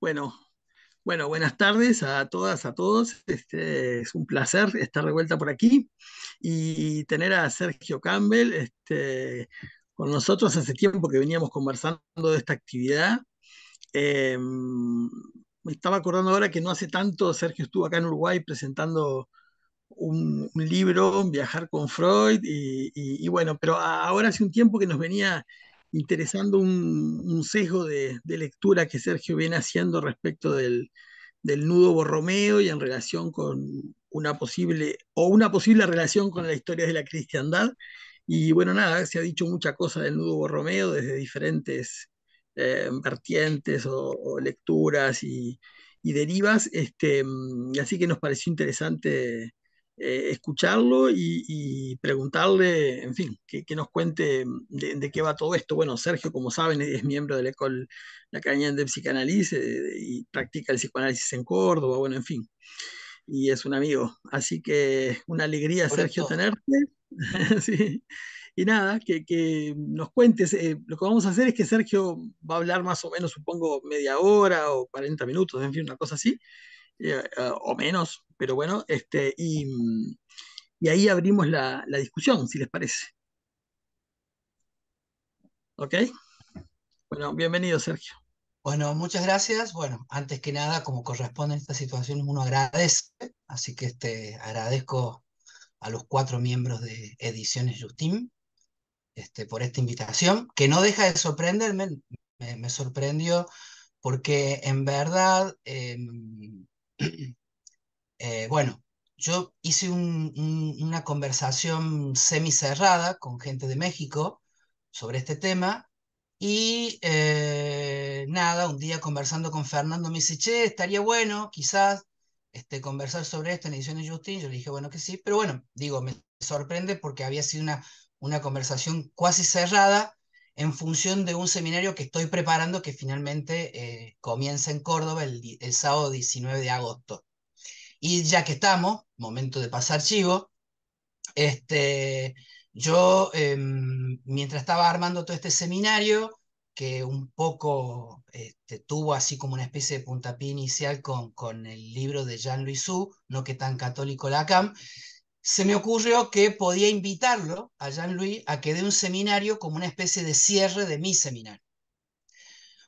Bueno, bueno, buenas tardes a todas, a todos. Es un placer estar de vuelta por aquí y tener a Sergio Campbell con nosotros. Hace tiempo que veníamos conversando de esta actividad. Me estaba acordando ahora que no hace tanto Sergio estuvo acá en Uruguay presentando un libro, Viajar con Freud, y bueno, pero ahora hace un tiempo que nos venía interesando un sesgo de lectura que Sergio viene haciendo respecto del nudo Borromeo y en relación con una posible relación con la historia de la cristiandad. Y bueno, nada, se ha dicho mucha cosa del nudo Borromeo desde diferentes vertientes o lecturas y derivas, así que nos pareció interesante escucharlo y preguntarle, en fin, que nos cuente de qué va todo esto. Bueno, Sergio, como saben, es miembro de la École Lacanienne de Psicanálisis y practica el psicoanálisis en Córdoba, bueno, en fin, y es un amigo. Así que una alegría, Sobre Sergio, todo. tenerte. Sí. Y nada, que nos cuentes. Lo que vamos a hacer es que Sergio va a hablar más o menos, supongo, media hora o 40 minutos, en fin, una cosa así, o menos, pero bueno, y ahí abrimos la discusión, si les parece. ¿Ok? Bueno, bienvenido, Sergio. Bueno, muchas gracias. Bueno, antes que nada, como corresponde en estas situaciones, uno agradece, así que agradezco a los cuatro miembros de Ediciones Justim por esta invitación, que no deja de sorprenderme, me sorprendió porque en verdad, bueno, yo hice una conversación semicerrada con gente de México sobre este tema y nada, un día conversando con Fernando me dice, che, estaría bueno quizás conversar sobre esto en Ediciones Justin. Yo le dije, bueno, que sí, pero bueno, digo, me sorprende porque había sido una conversación cuasi cerrada en función de un seminario que estoy preparando que finalmente comienza en Córdoba el sábado 19 de agosto. Y ya que estamos, momento de pasar chivo, este, yo mientras estaba armando todo este seminario, que un poco tuvo así como una especie de puntapié inicial con el libro de Jean-Louis Su, No que tan católico Lacan, se me ocurrió que podía invitarlo a Jean-Louis a que dé un seminario como una especie de cierre de mi seminario.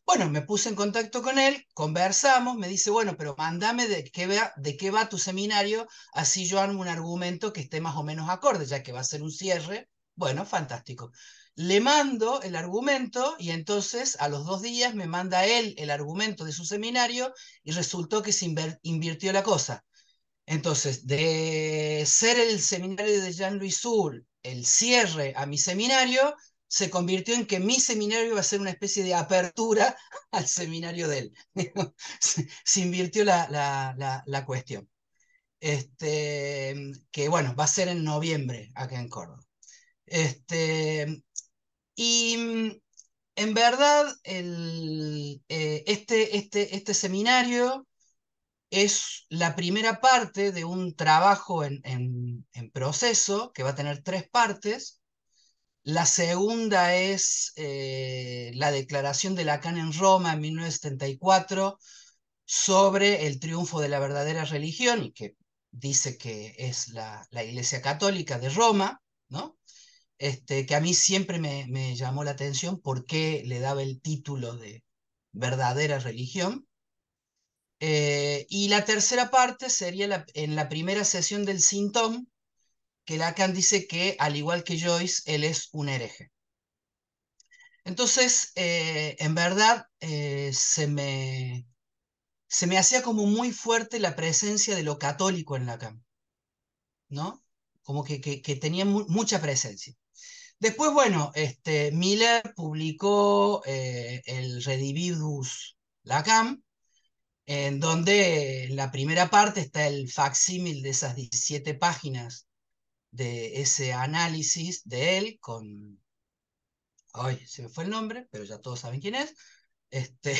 Bueno, me puse en contacto con él, conversamos, me dice, bueno, pero mándame de qué va tu seminario, así yo armo un argumento que esté más o menos acorde, ya que va a ser un cierre. Bueno, fantástico. Le mando el argumento y entonces a los 2 días me manda él el argumento de su seminario y resultó que se invirtió la cosa. Entonces, de ser el seminario de Jean-Louis Sur el cierre a mi seminario, se convirtió en que mi seminario iba a ser una especie de apertura al seminario de él. Se invirtió la cuestión. Que bueno, va a ser en noviembre acá en Córdoba. Y en verdad, este seminario es la primera parte de un trabajo en proceso que va a tener 3 partes. La segunda es la declaración de Lacan en Roma en 1974 sobre el triunfo de la verdadera religión y que dice que es la Iglesia Católica de Roma, ¿no? Que a mí siempre me llamó la atención por qué le daba el título de verdadera religión. Y la tercera parte sería en la primera sesión del Sintón, que Lacan dice que, al igual que Joyce, él es un hereje. Entonces, en verdad, se me hacía como muy fuerte la presencia de lo católico en Lacan, ¿no? Como que tenía mucha presencia. Después, bueno, Miller publicó el Redivivus Lacan, en donde en la primera parte está el facsímil de esas 17 páginas de ese análisis de él con, ay, se me fue el nombre, pero ya todos saben quién es, este,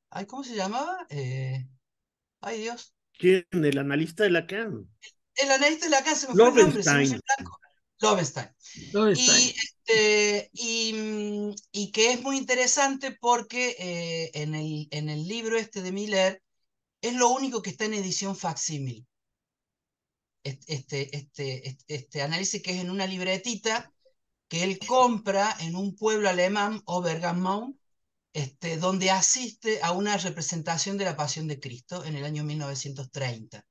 ay, ¿cómo se llamaba? Ay, Dios, ¿Quién? El analista de Lacan. el analista de Lacan, se me fue el nombre, se me hizo Lovenstein. el blanco. Lovenstein. Lowenstein. Y que es muy interesante porque en el libro este de Miller es lo único que está en edición facsímil. Este análisis que es en una libretita que él compra en un pueblo alemán, Obergammon, donde asiste a una representación de la Pasión de Cristo en el año 1930.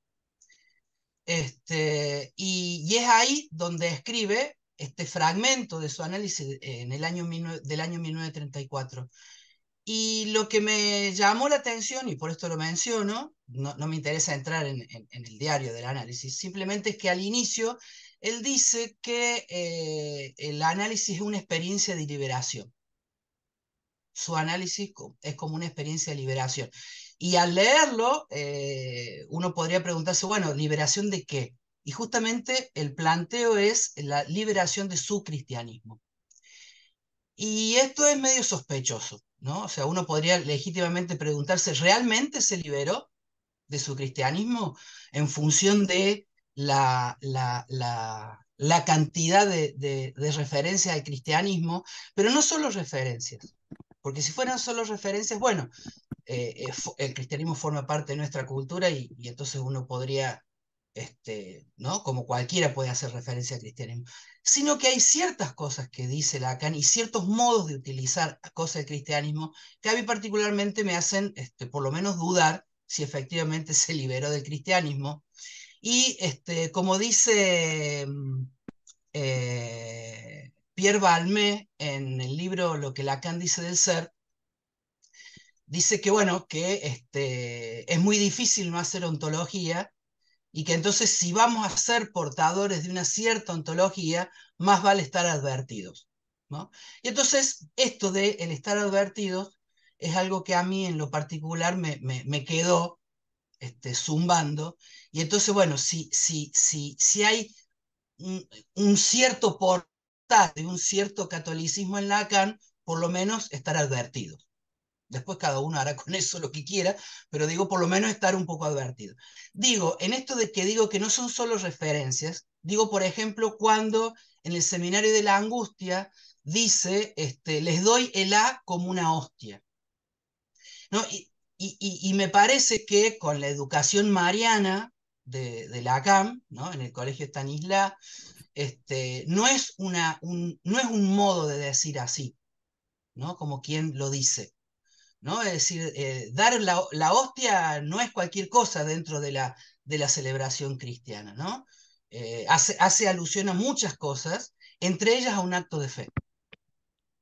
Y es ahí donde escribe este fragmento de su análisis en el año del año 1934. Y lo que me llamó la atención, y por esto lo menciono, no me interesa entrar en el diario del análisis, simplemente es que al inicio él dice que el análisis es una experiencia de liberación. Su análisis es como una experiencia de liberación. Y al leerlo, uno podría preguntarse, bueno, ¿liberación de qué? Y justamente el planteo es la liberación de su cristianismo. Y esto es medio sospechoso, ¿no? O sea, uno podría legítimamente preguntarse, ¿realmente se liberó de su cristianismo en función de la cantidad de referencias al cristianismo? Pero no solo referencias, porque si fueran solo referencias, bueno, el cristianismo forma parte de nuestra cultura y entonces uno podría, ¿no? Como cualquiera puede hacer referencia al cristianismo, sino que hay ciertas cosas que dice Lacan y ciertos modos de utilizar cosas del cristianismo que a mí particularmente me hacen, por lo menos dudar si efectivamente se liberó del cristianismo. Y como dice Pierre Balmé en el libro Lo que Lacan dice del ser, dice que, bueno, que es muy difícil no hacer ontología y que entonces si vamos a ser portadores de una cierta ontología, más vale estar advertidos, ¿no? Y entonces esto de el estar advertidos es algo que a mí en lo particular me quedó zumbando. Y entonces, bueno, si hay un cierto portal, un cierto catolicismo en Lacan, por lo menos estar advertidos. Después cada uno hará con eso lo que quiera, pero digo, por lo menos estar un poco advertido. Digo, en esto de que digo que no son solo referencias, digo, por ejemplo, cuando en el Seminario de la Angustia dice, les doy el A como una hostia, ¿no? Y me parece que con la educación mariana de Lacan, ¿no? En el Colegio Stanislas, no es un modo de decir así, ¿no? Como quien lo dice, ¿no? Es decir, dar la hostia no es cualquier cosa dentro de la celebración cristiana, ¿no? Hace alusión a muchas cosas, entre ellas a un acto de fe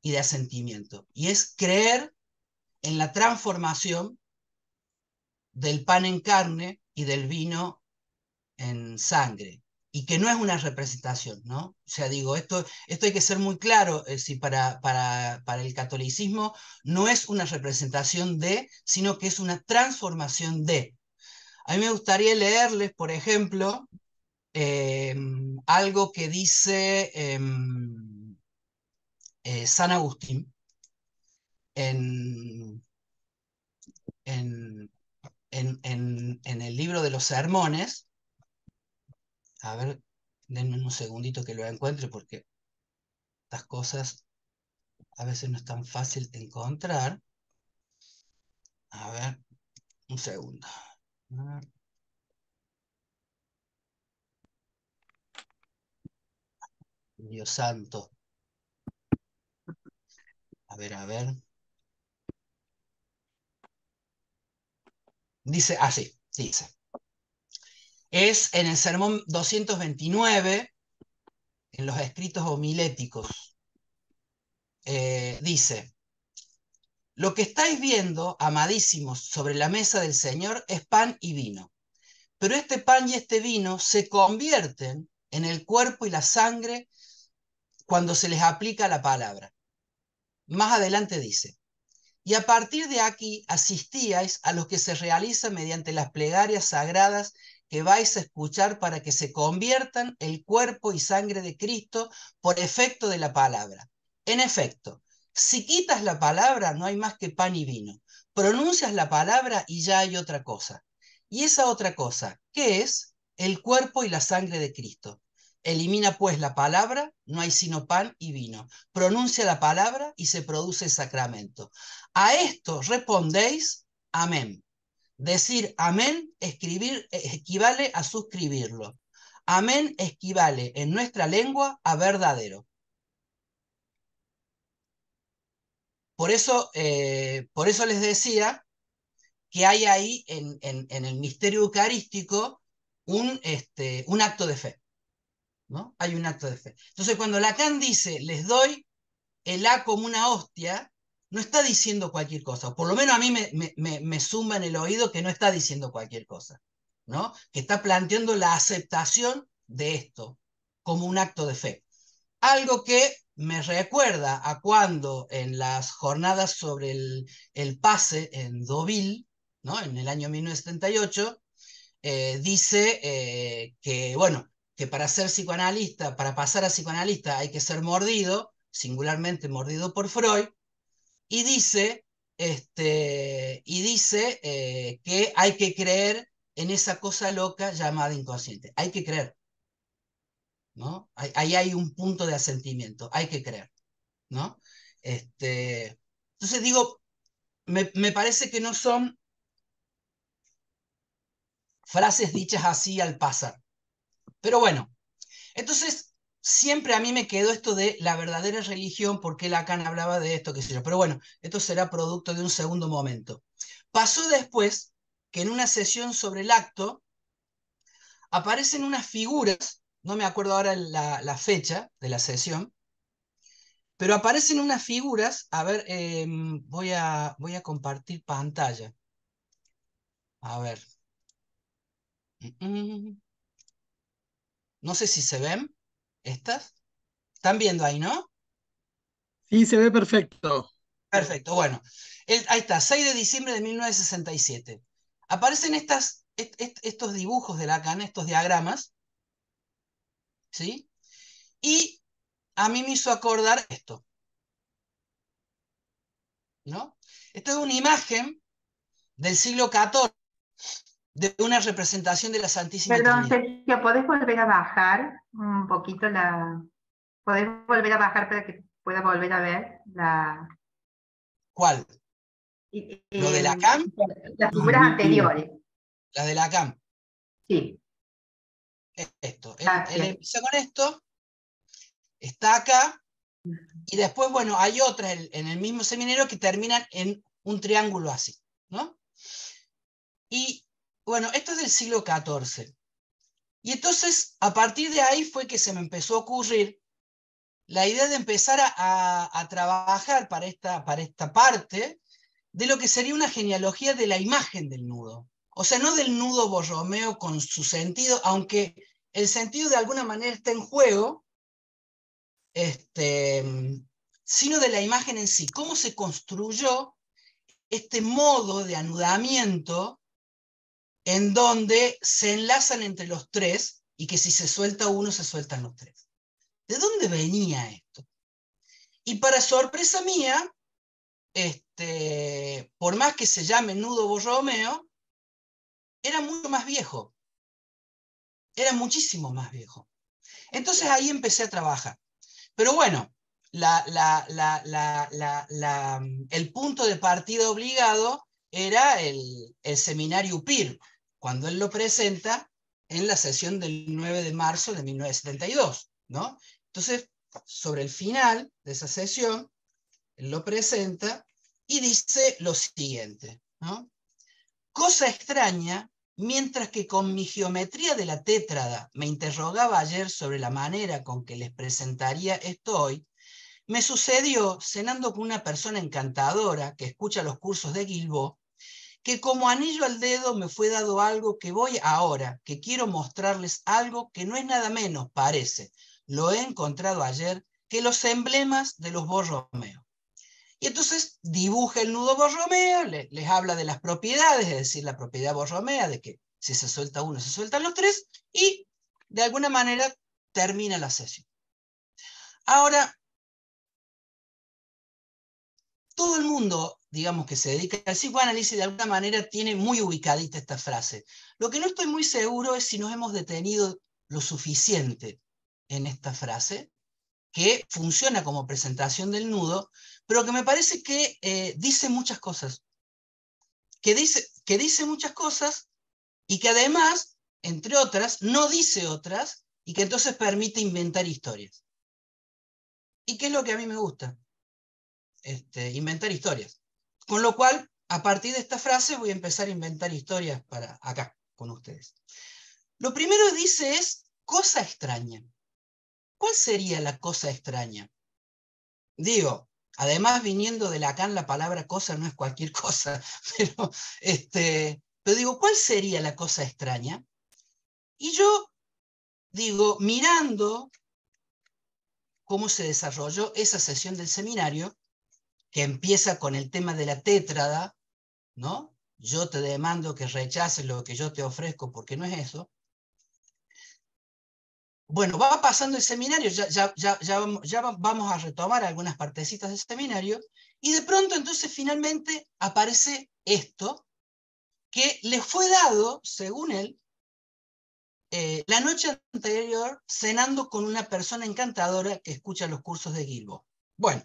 y de asentimiento, y es creer en la transformación del pan en carne y del vino en sangre, y que no es una representación, ¿no? O sea, digo, esto hay que ser muy claro, si para el catolicismo no es una representación de, sino que es una transformación de. A mí me gustaría leerles, por ejemplo, eh, algo que dice San Agustín en, en, en el libro de los sermones. A ver, denme un segundito que lo encuentre porque estas cosas a veces no es tan fácil de encontrar. A ver, un segundo. Dios santo. A ver, a ver. Dice así, dice. Es en el sermón 229, en los escritos homiléticos. Dice, lo que estáis viendo, amadísimos, sobre la mesa del Señor es pan y vino. Pero este pan y este vino se convierten en el cuerpo y la sangre cuando se les aplica la palabra. Más adelante dice, y a partir de aquí asistíais a lo que se realiza mediante las plegarias sagradas que vais a escuchar para que se conviertan el cuerpo y sangre de Cristo por efecto de la palabra. En efecto, si quitas la palabra no hay más que pan y vino. Pronuncias la palabra y ya hay otra cosa. Y esa otra cosa, ¿qué es? El cuerpo y la sangre de Cristo. Elimina pues la palabra, no hay sino pan y vino. Pronuncia la palabra y se produce el sacramento. A esto respondéis, amén. Decir amén, escribir, equivale a suscribirlo. Amén equivale en nuestra lengua a verdadero. Por eso les decía que hay ahí en el misterio eucarístico un acto de fe, ¿no? Hay un acto de fe. Entonces, cuando Lacan dice, les doy el A como una hostia, no está diciendo cualquier cosa, o por lo menos a mí me zumba en el oído que no está diciendo cualquier cosa, ¿no? Que está planteando la aceptación de esto como un acto de fe. Algo que me recuerda a cuando en las jornadas sobre el pase en Deauville, ¿no? En el año 1978, dice que, bueno, que para ser psicoanalista, para pasar a psicoanalista hay que ser mordido, singularmente mordido por Freud, y dice que hay que creer en esa cosa loca llamada inconsciente. Hay que creer, ¿no? Ahí hay un punto de asentimiento, hay que creer, ¿no? Entonces digo, me parece que no son frases dichas así al pasar. Pero bueno, entonces siempre a mí me quedó esto de la verdadera religión, porque Lacan hablaba de esto, qué sé yo. Pero bueno, esto será producto de un segundo momento. Pasó después que en una sesión sobre el acto aparecen unas figuras, no me acuerdo ahora la fecha de la sesión, pero aparecen unas figuras, a ver, voy a compartir pantalla. A ver. No sé si se ven estas. ¿Están viendo ahí, no? Sí, se ve perfecto. Perfecto, bueno. Ahí está, 6 de diciembre de 1967. Aparecen estos dibujos de Lacan, estos diagramas, ¿sí? Y a mí me hizo acordar esto, ¿no? Esto es una imagen del siglo XIV de una representación de la Santísima Perdón, Trinidad. Sergio, ¿podés volver a bajar un poquito la... ¿Podés volver a bajar para que pueda volver a ver la... ¿Cuál? ¿Lo de em, Lacan? las figuras anteriores? La de Lacan. Sí, Esto. Él gracias. empieza con esto, está acá, y después, bueno, hay otras en el mismo seminario que terminan en un triángulo así, ¿no? Y bueno, esto es del siglo XIV. Y entonces, a partir de ahí fue que se me empezó a ocurrir la idea de empezar a trabajar para esta parte de lo que sería una genealogía de la imagen del nudo. O sea, no del nudo Borromeo con su sentido, aunque el sentido de alguna manera está en juego, sino de la imagen en sí. ¿Cómo se construyó este modo de anudamiento en donde se enlazan entre los tres y que si se suelta uno, se sueltan los tres? ¿De dónde venía esto? Y para sorpresa mía, por más que se llame nudo Borromeo, era mucho más viejo, era muchísimo más viejo. Entonces ahí empecé a trabajar. Pero bueno, el punto de partida obligado era el seminario UPIR, cuando él lo presenta en la sesión del 9 de marzo de 1972, ¿no? Entonces, sobre el final de esa sesión, él lo presenta y dice lo siguiente, ¿no? Cosa extraña, mientras que con mi geometría de la tétrada me interrogaba ayer sobre la manera con que les presentaría esto hoy, me sucedió, cenando con una persona encantadora que escucha los cursos de Guilbault, que como anillo al dedo me fue dado algo que voy ahora, que quiero mostrarles algo que no es nada menos, parece, lo he encontrado ayer, que los emblemas de los Borromeo. Y entonces dibuja el nudo Borromeo, les habla de las propiedades, es decir, la propiedad borromea, de que si se suelta uno, se sueltan los tres, y de alguna manera termina la sesión. Ahora, todo el mundo, digamos, que se dedica al psicoanálisis, de alguna manera tiene muy ubicadita esta frase. Lo que no estoy muy seguro es si nos hemos detenido lo suficiente en esta frase, que funciona como presentación del nudo, pero que me parece que dice muchas cosas. Que dice muchas cosas y que además, entre otras, no dice otras y que entonces permite inventar historias. ¿Y qué es lo que a mí me gusta? Inventar historias. Con lo cual, a partir de esta frase voy a empezar a inventar historias para acá, con ustedes. Lo primero que dice es cosa extraña. ¿Cuál sería la cosa extraña? Digo, además viniendo de Lacan, la palabra cosa no es cualquier cosa, pero digo, ¿cuál sería la cosa extraña? Y yo digo, mirando cómo se desarrolló esa sesión del seminario, que empieza con el tema de la tétrada, ¿no? Yo te demando que rechaces lo que yo te ofrezco porque no es eso. Bueno, va pasando el seminario, ya vamos a retomar algunas partecitas del seminario, y de pronto entonces finalmente aparece esto, que le fue dado, según él, la noche anterior cenando con una persona encantadora que escucha los cursos de Guilbault. Bueno,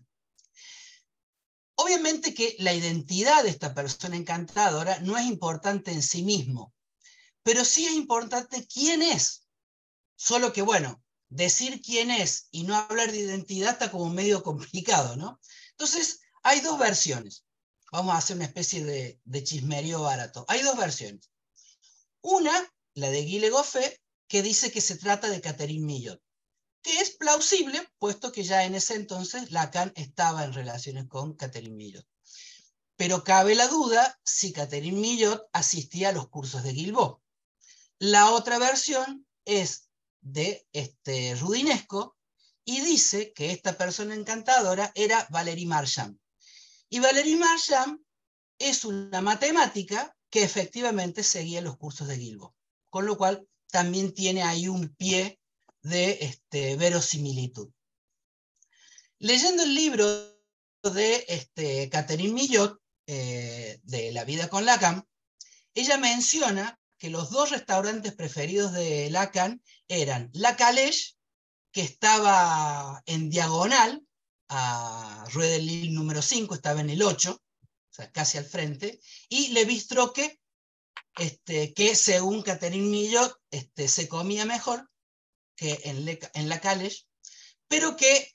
obviamente que la identidad de esta persona encantadora no es importante en sí mismo, pero sí es importante quién es. Solo que, bueno, decir quién es y no hablar de identidad está como medio complicado, ¿no? Entonces, hay dos versiones. Vamos a hacer una especie de chismerío barato. Hay dos versiones. Una, la de Guy Le Goffet, que dice que se trata de Catherine Millot, que es plausible, puesto que ya en ese entonces Lacan estaba en relaciones con Catherine Millot. Pero cabe la duda si Catherine Millot asistía a los cursos de Guilbault. La otra versión es de Rudinesco y dice que esta persona encantadora era Valérie Marchand. Y Valérie Marchand es una matemática que efectivamente seguía los cursos de Guilbault, con lo cual también tiene ahí un pie de verosimilitud. Leyendo el libro de Catherine Millot, de La vida con Lacan, ella menciona que los dos restaurantes preferidos de Lacan eran La Calèche, que estaba en diagonal a Rue de Lille número 5, estaba en el 8, o sea, casi al frente, y Le Bistroque, que según Catherine Millot se comía mejor que en La Calèche, pero que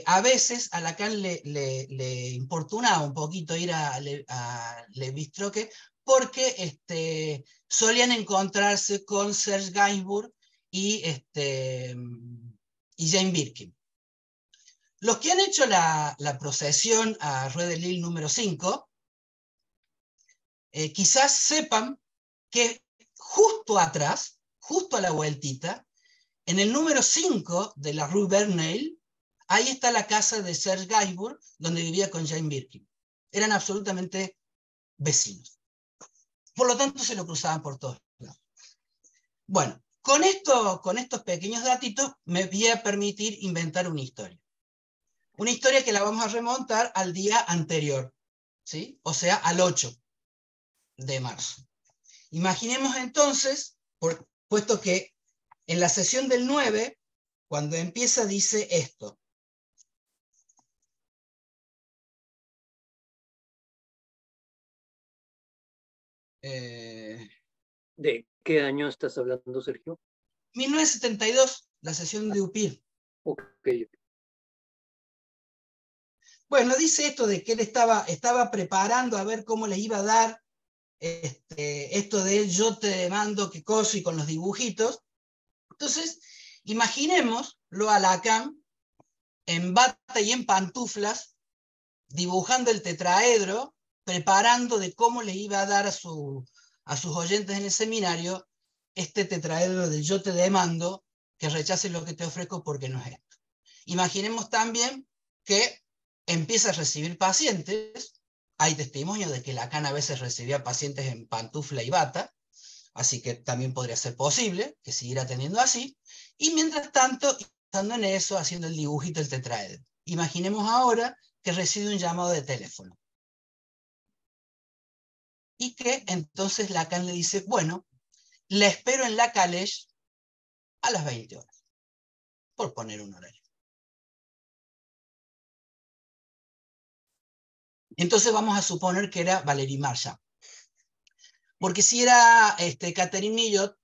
a veces a Lacan le importunaba un poquito ir a Le Bistroque, porque solían encontrarse con Serge Gainsbourg y Jane Birkin. Los que han hecho la procesión a Rue de Lille número 5, quizás sepan que justo atrás, justo a la vueltita, en el número 5 de la Rue Verneuil, ahí está la casa de Serge Gainsbourg, donde vivía con Jane Birkin. Eran absolutamente vecinos. Por lo tanto, se lo cruzaban por todos lados. Bueno, con estos pequeños datitos me voy a permitir inventar una historia. Una historia que la vamos a remontar al día anterior, ¿sí? O sea, al 8 de marzo. Imaginemos entonces, puesto que en la sesión del 9, cuando empieza, dice esto. ¿De qué año estás hablando, Sergio? 1972, la sesión de UPIR. Ok. Bueno, dice esto de que él estaba preparando a ver cómo le iba a dar esto de yo te demando qué cosa y con los dibujitos. Entonces, imaginémoslo a Lacan en bata y en pantuflas, dibujando el tetraedro, preparando de cómo le iba a dar a sus oyentes en el seminario este tetraedro del yo te demando que rechaces lo que te ofrezco porque no es esto. Imaginemos también que empieza a recibir pacientes. Hay testimonios de que Lacan a veces recibía pacientes en pantufla y bata, así que también podría ser posible que siguiera teniendo así. Y mientras tanto, estando en eso, haciendo el dibujito del tetraedro. Imaginemos ahora que recibe un llamado de teléfono. Y que entonces Lacan le dice, bueno, la espero en La Calèche a las 20 horas. por poner un horario. Entonces vamos a suponer que era Valérie Marchand. Porque si era Catherine Millot,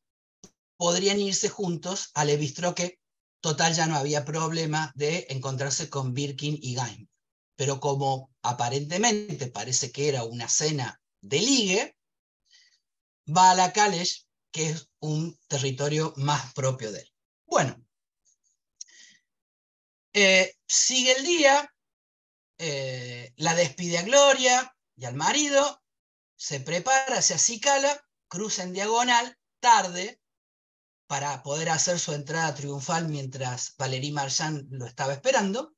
podrían irse juntos a Le Bistrot, que total ya no había problema de encontrarse con Birkin y Gaim. Pero como aparentemente parece que era una cena de ligue, va a la Calèche, que es un territorio más propio de él. Bueno, sigue el día, la despide a Gloria y al marido, se prepara, se acicala, cruza en diagonal, tarde, para poder hacer su entrada triunfal mientras Valérie Marchand lo estaba esperando.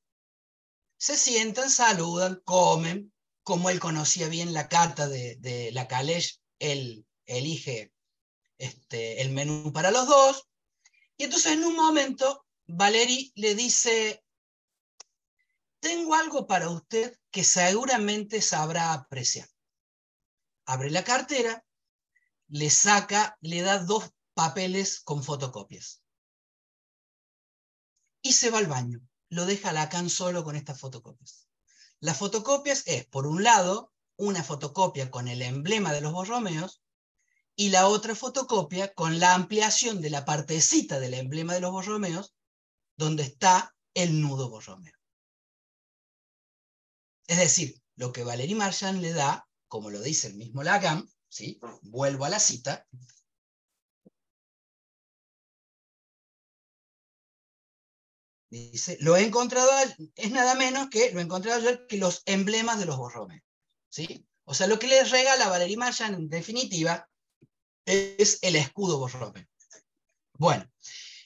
Se sientan, saludan, comen. Como él conocía bien la carta de la Calèche, él elige el menú para los dos. Y entonces en un momento Valérie le dice: tengo algo para usted que seguramente sabrá apreciar. Abre la cartera, le saca, le da 2 papeles con fotocopias. Y se va al baño. Lo deja a Lacan solo con estas fotocopias. Las fotocopias es, por un lado, una fotocopia con el emblema de los Borromeos, y la otra fotocopia con la ampliación de la partecita del emblema de los Borromeos, donde está el nudo Borromeo. Es decir, lo que Valérie Marchand le da, como lo dice el mismo Lacan, ¿sí? Vuelvo a la cita. Dice, lo he encontrado, es nada menos que, lo he encontrado ayer, que los emblemas de los Borromeos, ¿sí? O sea, lo que le regala Valérie Marchand, en definitiva, es el escudo Borromeo. Bueno,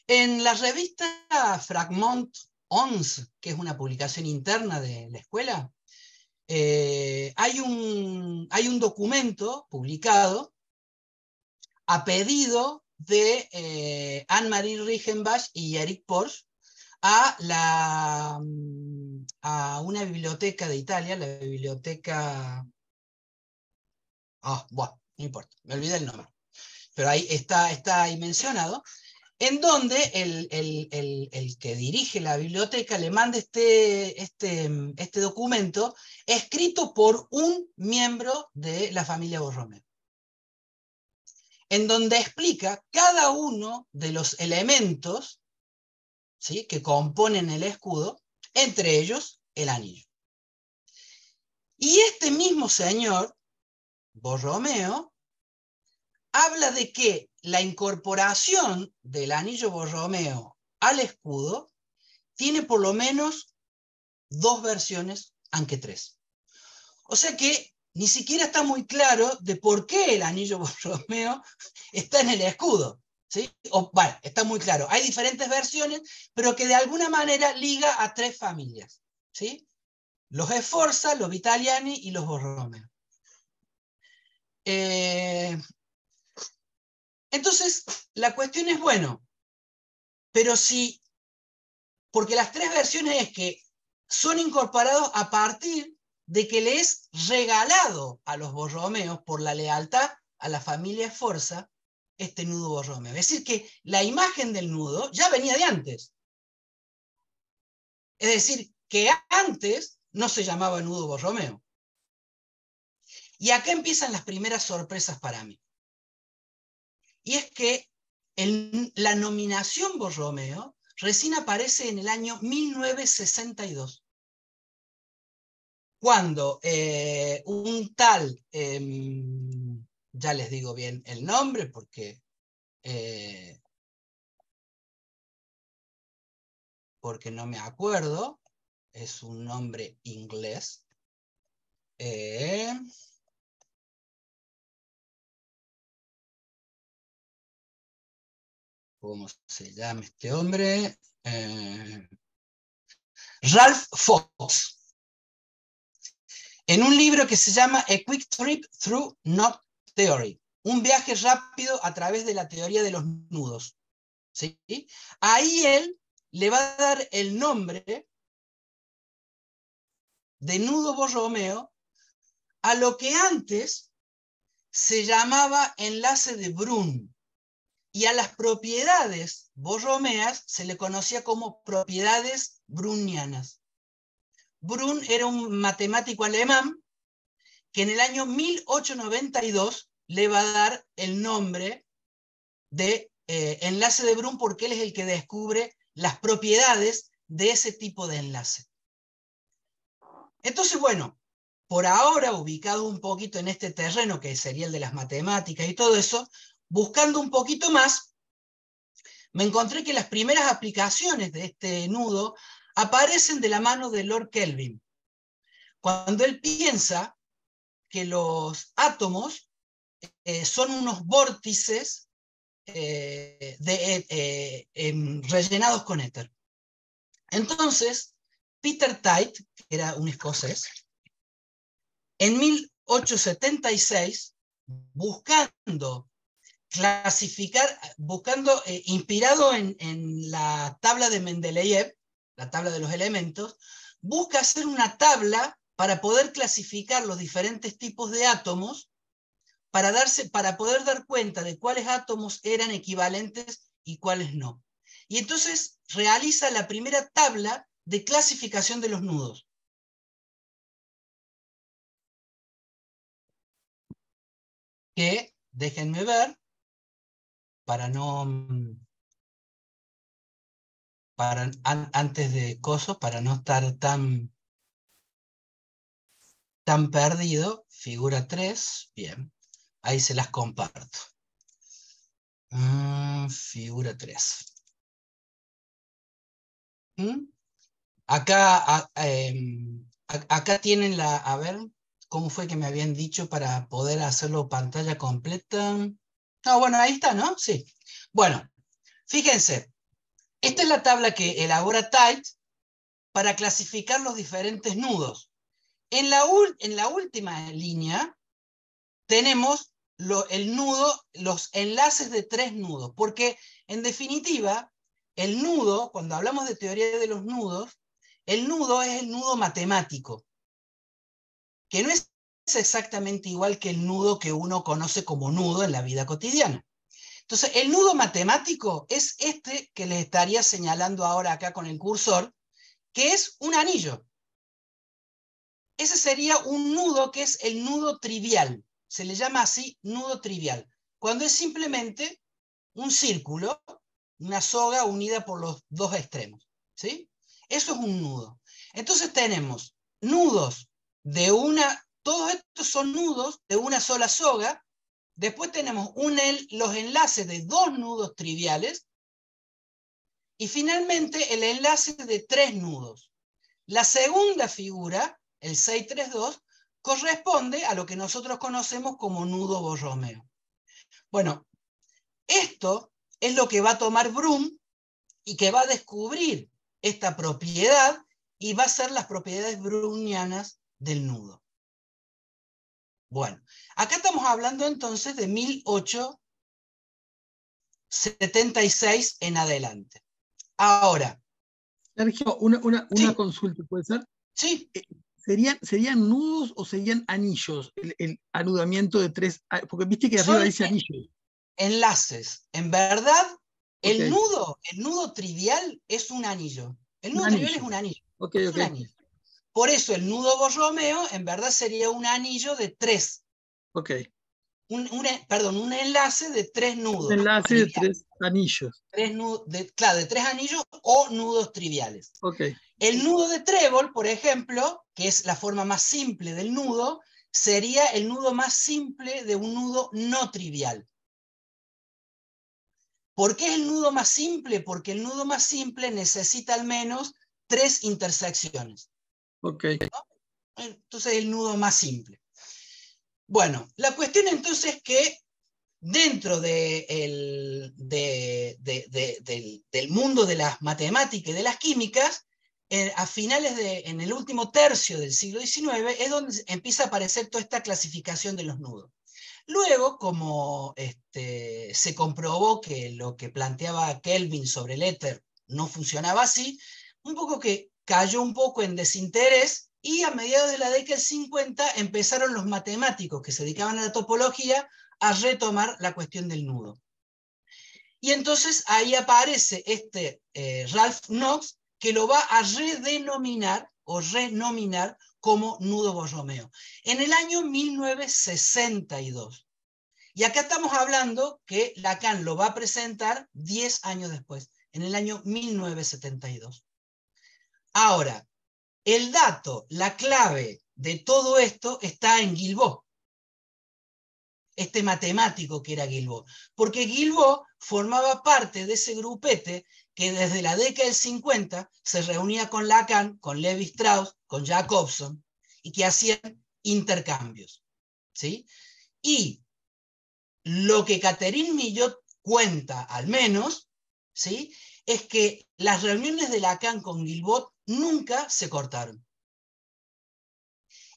en la revista Fragment 11, que es una publicación interna de la escuela, hay un documento publicado a pedido de Anne-Marie Reichenbach y Eric Porsche a una biblioteca de Italia, la biblioteca... bueno, no importa, me olvidé el nombre. Pero ahí está ahí mencionado, en donde el que dirige la biblioteca le manda este documento escrito por un miembro de la familia Borromeo, en donde explica cada uno de los elementos, ¿sí?, que componen el escudo, entre ellos el anillo. Y este mismo señor, Borromeo, habla de que la incorporación del anillo Borromeo al escudo tiene por lo menos 2 versiones, aunque 3. O sea que ni siquiera está muy claro de por qué el anillo Borromeo está en el escudo, ¿sí? Bueno, está muy claro. Hay diferentes versiones, pero que de alguna manera liga a 3 familias, ¿sí? Los Sforza, los Vitaliani y los Borromeo. Entonces, la cuestión es, bueno, pero si, porque las 3 versiones es que son incorporados a partir de que le es regalado a los Borromeos por la lealtad a la familia Sforza este nudo Borromeo. Es decir, que la imagen del nudo ya venía de antes. Es decir, que antes no se llamaba nudo Borromeo. Y acá empiezan las primeras sorpresas para mí. Y es que la nominación Borromeo recién aparece en el año 1962. Cuando un tal, ya les digo bien el nombre porque no me acuerdo, es un nombre inglés. ¿Cómo se llama este hombre? Ralph Fox. En un libro que se llama A Quick Trip Through Knot Theory, un viaje rápido a través de la teoría de los nudos, ¿sí? Ahí él le va a dar el nombre de nudo Borromeo a lo que antes se llamaba enlace de Brun, y a las propiedades borromeas se le conocía como propiedades brownianas. Brun era un matemático alemán que en el año 1892 le va a dar el nombre de enlace de Brun, porque él es el que descubre las propiedades de ese tipo de enlace. Entonces, bueno, por ahora, ubicado un poquito en este terreno, que sería el de las matemáticas y todo eso, buscando un poquito más, me encontré que las primeras aplicaciones de este nudo aparecen de la mano de Lord Kelvin, cuando él piensa que los átomos son unos vórtices rellenados con éter. Entonces, Peter Tait, que era un escocés, en 1876, buscando clasificar, inspirado en la tabla de Mendeleev, la tabla de los elementos, busca hacer una tabla para poder clasificar los diferentes tipos de átomos, para poder dar cuenta de cuáles átomos eran equivalentes y cuáles no. Y entonces realiza la primera tabla de clasificación de los nudos. Que, déjenme ver, antes de cosas, para no estar tan perdido, figura 3, bien, ahí se las comparto. Figura 3. Acá tienen a ver, ¿cómo fue que me habían dicho para poder hacerlo pantalla completa? Bueno, ahí está, ¿no? Sí. Bueno, fíjense, esta es la tabla que elabora Tait para clasificar los diferentes nudos. En la última línea tenemos los enlaces de 3 nudos, porque en definitiva, el nudo, cuando hablamos de teoría de los nudos, el nudo es el nudo matemático, que no es exactamente igual que el nudo que uno conoce como nudo en la vida cotidiana. Entonces, el nudo matemático es este que les estaría señalando ahora acá con el cursor, que es un anillo. Ese sería un nudo que es el nudo trivial. Se le llama así nudo trivial, cuando es simplemente un círculo, una soga unida por los dos extremos, ¿sí? Eso es un nudo. Entonces tenemos nudos todos estos son nudos de una sola soga. Después tenemos los enlaces de 2 nudos triviales, y finalmente el enlace de 3 nudos. La segunda figura, el 632, corresponde a lo que nosotros conocemos como nudo Borromeo. Bueno, esto es lo que va a tomar Brum y que va a descubrir esta propiedad, y va a ser las propiedades brownianas del nudo. Bueno, acá estamos hablando entonces de 1876 en adelante. Ahora. Sergio, una Sí. consulta, ¿puede ser? Sí. ¿Serían nudos o serían anillos? El anudamiento de 3, porque viste que arriba dice anillos. Enlaces. En verdad, Okay. el nudo trivial es un anillo. El nudo trivial es un anillo. Okay, es un anillo. Por eso el nudo Borromeo en verdad sería un anillo de 3. Okay. Un enlace de 3 nudos. Un enlace triviales. De 3 anillos. De 3 anillos o nudos triviales. Okay. El nudo de trébol, por ejemplo, que es la forma más simple del nudo, sería el nudo más simple de un nudo no trivial. ¿Por qué es el nudo más simple? Porque el nudo más simple necesita al menos 3 intersecciones. Okay. ¿No? Entonces es el nudo más simple. Bueno, la cuestión entonces es que dentro del mundo de las matemáticas y de las químicas, en el último tercio del siglo XIX, es donde empieza a aparecer toda esta clasificación de los nudos. Luego, como se comprobó que lo que planteaba Kelvin sobre el éter no funcionaba así, un poco que cayó un poco en desinterés, y a mediados de la década del 50 empezaron los matemáticos que se dedicaban a la topología a retomar la cuestión del nudo. Y entonces ahí aparece este Ralph Knox, que lo va a redenominar o renominar como nudo Borromeo, en el año 1962. Y acá estamos hablando que Lacan lo va a presentar 10 años después, en el año 1972. Ahora, el dato, la clave de todo esto está en Guilbault, este matemático que era Guilbault, porque Guilbault formaba parte de ese grupete que desde la década del 50 se reunía con Lacan, con Levi Strauss, con Jacobson, y que hacían intercambios, ¿sí? Y lo que Catherine Millot cuenta, al menos, ¿sí?, es que las reuniones de Lacan con Guilbault nunca se cortaron.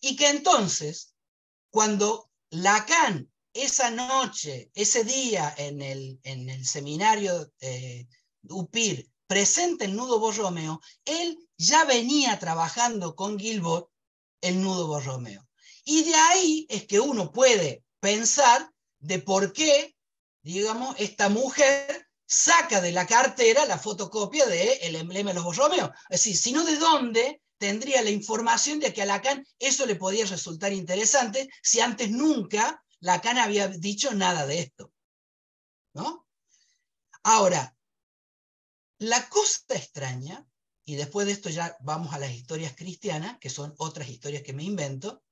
Y que entonces, cuando Lacan esa noche, ese día en el seminario UPIR, presenta el nudo Borromeo, él ya venía trabajando con Guilbault el nudo Borromeo. Y de ahí es que uno puede pensar de por qué, digamos, esta mujer saca de la cartera la fotocopia del emblema de los Borromeos. Es decir, sino de dónde tendría la información de que a Lacan eso le podía resultar interesante si antes nunca Lacan había dicho nada de esto, ¿no? Ahora, la cosa extraña, y después de esto ya vamos a las historias cristianas, que son otras historias que me invento,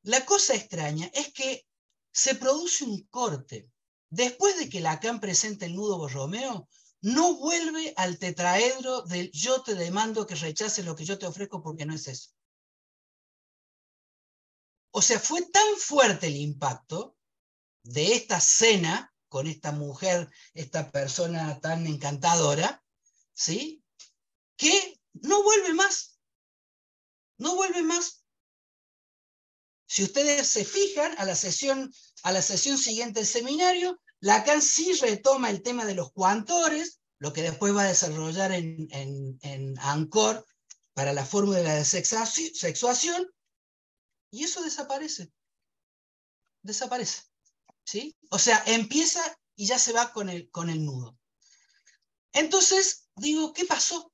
la cosa extraña es que se produce un corte. Después de que Lacan presenta el nudo Borromeo, no vuelve al tetraedro del yo te demando que rechaces lo que yo te ofrezco porque no es eso. O sea, fue tan fuerte el impacto de esta cena con esta mujer, esta persona tan encantadora, ¿sí?, que no vuelve más. No vuelve más. Si ustedes se fijan, a la sesión siguiente del seminario, Lacan sí retoma el tema de los coantores, lo que después va a desarrollar en Ancor para la fórmula de la sexuación, y eso desaparece. Desaparece. ¿Sí? O sea, empieza y ya se va con el nudo. Entonces, digo, ¿qué pasó?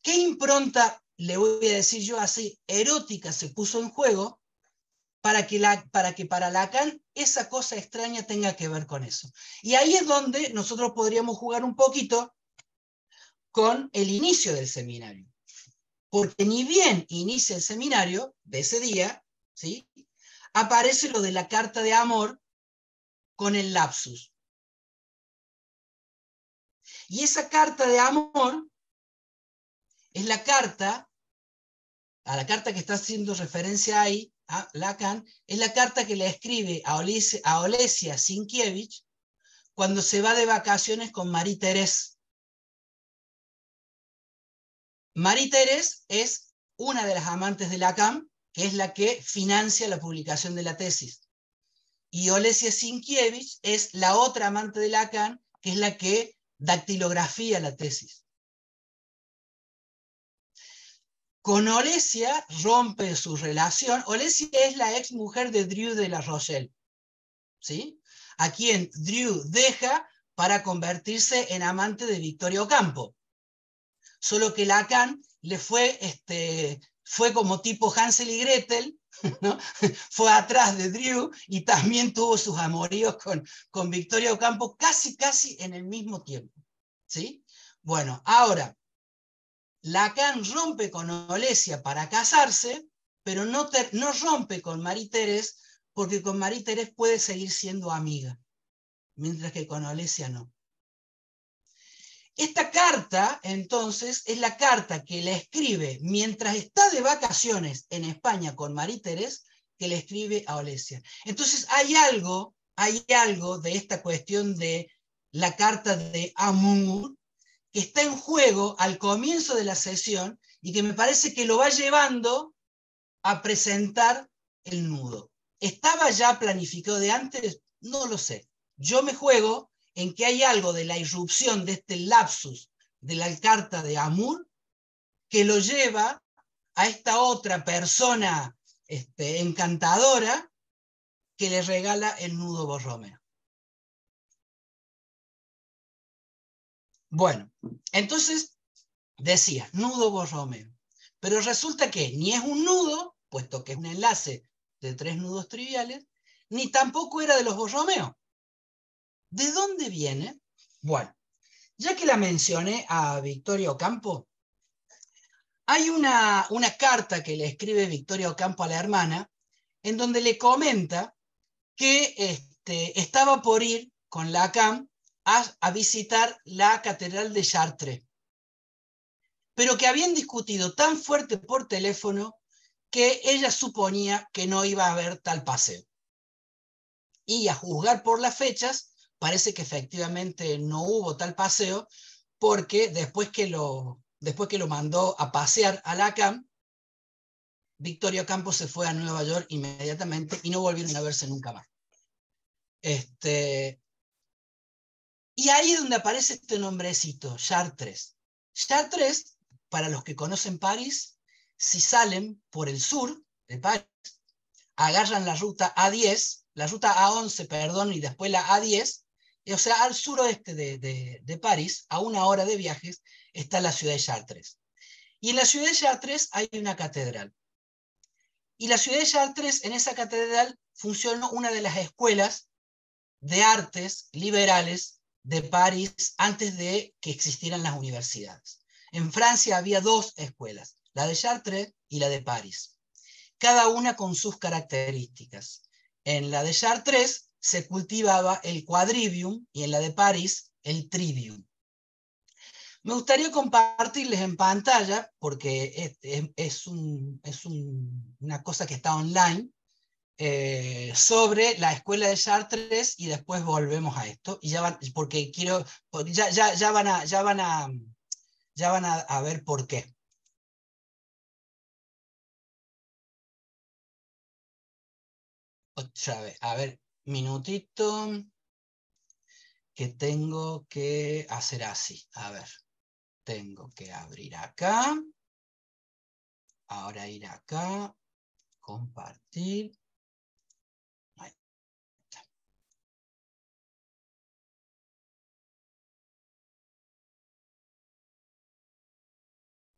¿Qué impronta, le voy a decir yo así, erótica se puso en juego para que para Lacan esa cosa extraña tenga que ver con eso? Y ahí es donde nosotros podríamos jugar un poquito con el inicio del seminario. Porque ni bien inicia el seminario de ese día, ¿sí?, aparece lo de la carta de amor con el lapsus. Y esa carta de amor es la carta, a la carta que está haciendo referencia ahí, a Lacan, es la carta que le escribe a Olesia Sienkiewicz cuando se va de vacaciones con Marie-Thérèse. Marie-Thérèse es una de las amantes de Lacan, que es la que financia la publicación de la tesis. Y Olesia Sienkiewicz es la otra amante de Lacan, que es la que dactilografía la tesis. Con Olesia rompe su relación. Olesia es la ex mujer de Drew de la Rochelle, ¿sí?, a quien Drew deja para convertirse en amante de Victoria Ocampo. Solo que Lacan le fue como tipo Hansel y Gretel, ¿no? Fue atrás de Drew y también tuvo sus amoríos con Victoria Ocampo casi en el mismo tiempo, ¿sí? Bueno, ahora, Lacan rompe con Olesia para casarse, pero no rompe con Marie-Thérèse, porque con Marie-Thérèse puede seguir siendo amiga, mientras que con Olesia no. Esta carta, entonces, es la carta que le escribe mientras está de vacaciones en España con Marie-Thérèse, que le escribe a Olesia. Entonces hay algo de esta cuestión de la carta de Amour que está en juego al comienzo de la sesión y que me parece que lo va llevando a presentar el nudo. ¿Estaba ya planificado de antes? No lo sé. Yo me juego en que hay algo de la irrupción de este lapsus de la carta de Amour que lo lleva a esta otra persona encantadora que le regala el nudo Borromeo. Bueno, entonces decía, nudo Borromeo. Pero resulta que ni es un nudo, puesto que es un enlace de 3 nudos triviales, ni tampoco era de los Borromeo. ¿De dónde viene? Bueno, ya que la mencioné a Victoria Ocampo, hay una carta que le escribe Victoria Ocampo a la hermana, en donde le comenta que estaba por ir con Lacan a visitar la catedral de Chartres, pero que habían discutido tan fuerte por teléfono que ella suponía que no iba a haber tal paseo. Y a juzgar por las fechas, parece que efectivamente no hubo tal paseo, porque después que lo mandó a pasear a Lacan, Victoria Ocampo se fue a Nueva York inmediatamente y no volvieron a verse nunca más. Y ahí es donde aparece este nombrecito, Chartres. Chartres, para los que conocen París, si salen por el sur de París, agarran la ruta A10, la ruta A11, perdón, y después la A10, o sea, al suroeste de París, a 1 hora de viajes, está la ciudad de Chartres. Y en la ciudad de Chartres hay una catedral. Y la ciudad de Chartres, en esa catedral, funcionó una de las escuelas de artes liberales de París antes de que existieran las universidades. En Francia había 2 escuelas, la de Chartres y la de París, cada una con sus características. En la de Chartres se cultivaba el quadrivium y en la de París el trivium. Me gustaría compartirles en pantalla, porque es una cosa que está online, sobre la escuela de Chartres, y después volvemos a esto, y ya van, porque quiero, ya van a ver por qué. Otra vez, a ver, minutito, que tengo que hacer así. A ver, tengo que abrir acá, ahora ir acá, compartir. Ahí está.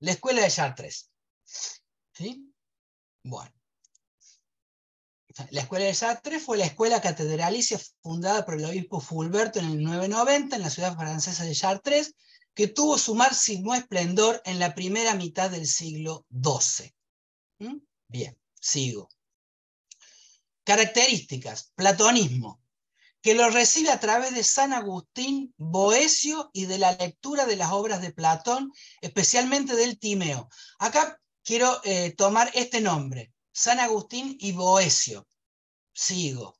La escuela de Chartres. ¿Sí? Bueno. La escuela de Chartres fue la escuela catedralicia fundada por el obispo Fulberto en el 990 en la ciudad francesa de Chartres, que tuvo su máximo esplendor en la primera mitad del siglo XII. Bien, sigo. Características: platonismo, que lo recibe a través de San Agustín, Boecio y de la lectura de las obras de Platón, especialmente del Timeo. Acá quiero tomar este nombre, San Agustín y Boecio. Sigo.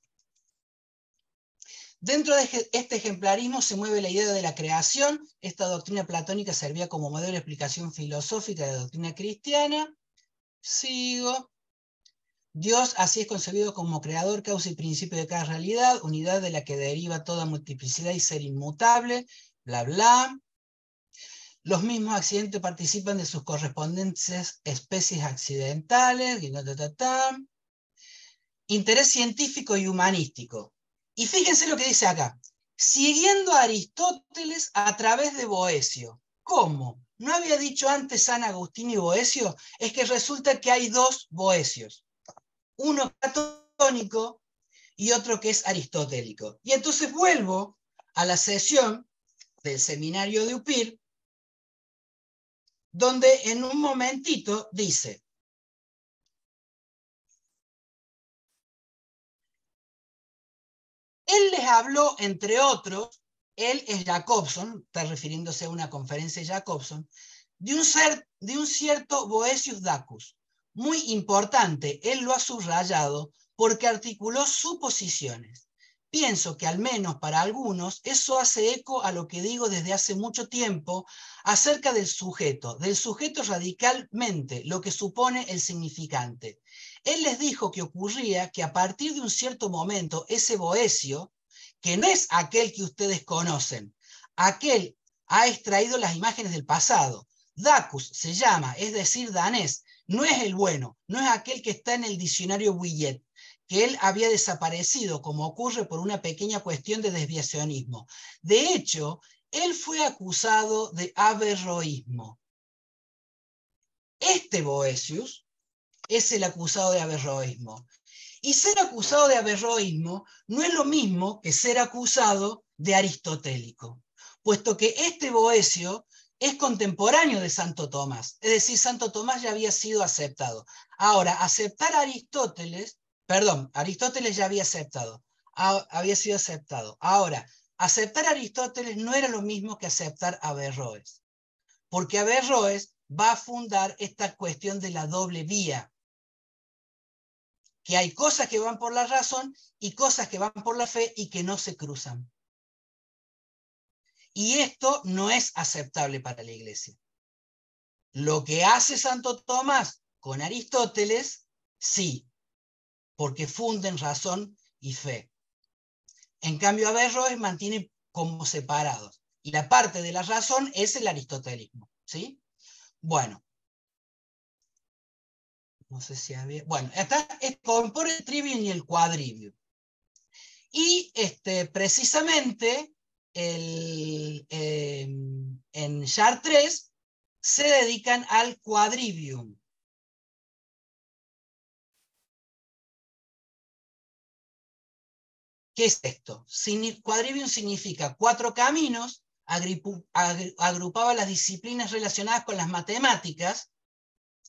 Dentro de este ejemplarismo se mueve la idea de la creación. Esta doctrina platónica servía como modelo de explicación filosófica de la doctrina cristiana. Sigo. Dios así es concebido como creador, causa y principio de cada realidad, unidad de la que deriva toda multiplicidad y ser inmutable, bla, bla. Los mismos accidentes participan de sus correspondientes especies accidentales. Interés científico y humanístico. Y fíjense lo que dice acá. Siguiendo a Aristóteles a través de Boecio. ¿Cómo? ¿No había dicho antes San Agustín y Boecio? Es que resulta que hay 2 Boecios. Uno platónico y otro que es aristotélico. Y entonces vuelvo a la sesión del seminario de Upir, donde en un momentito dice: él les habló, entre otros, él es Jacobson, está refiriéndose a una conferencia de Jacobson, de un cierto Boëcius Dacus, muy importante. Él lo ha subrayado porque articuló suposiciones. Pienso que al menos para algunos eso hace eco a lo que digo desde hace mucho tiempo acerca del sujeto radicalmente, lo que supone el significante. Él les dijo que ocurría que a partir de un cierto momento ese Boecio, que no es aquel que ustedes conocen, aquel ha extraído las imágenes del pasado. Dacus se llama, es decir, danés, no es el bueno, no es aquel que está en el diccionario Bouillet, que él había desaparecido, como ocurre por una pequeña cuestión de desviacionismo. De hecho, él fue acusado de averroísmo. Este Boëthius es el acusado de averroísmo. Y ser acusado de averroísmo no es lo mismo que ser acusado de aristotélico, puesto que este Boecio es contemporáneo de Santo Tomás, es decir, Santo Tomás ya había sido aceptado. Ahora, aceptar a Aristóteles, perdón, Aristóteles ya había sido aceptado. Ahora, aceptar a Aristóteles no era lo mismo que aceptar a Averroes, porque Averroes va a fundar esta cuestión de la doble vía, que hay cosas que van por la razón y cosas que van por la fe y que no se cruzan. Y esto no es aceptable para la Iglesia. Lo que hace Santo Tomás con Aristóteles, sí, porque funden razón y fe. En cambio, Averroes mantiene como separados. Y la parte de la razón es el aristotelismo, ¿sí? Bueno. No sé si había... Bueno, acá compone el trivium y el quadrivium. Y precisamente en Chartres se dedican al quadrivium. ¿Qué es esto? Quadrivium significa 4 caminos, agrupaba las disciplinas relacionadas con las matemáticas,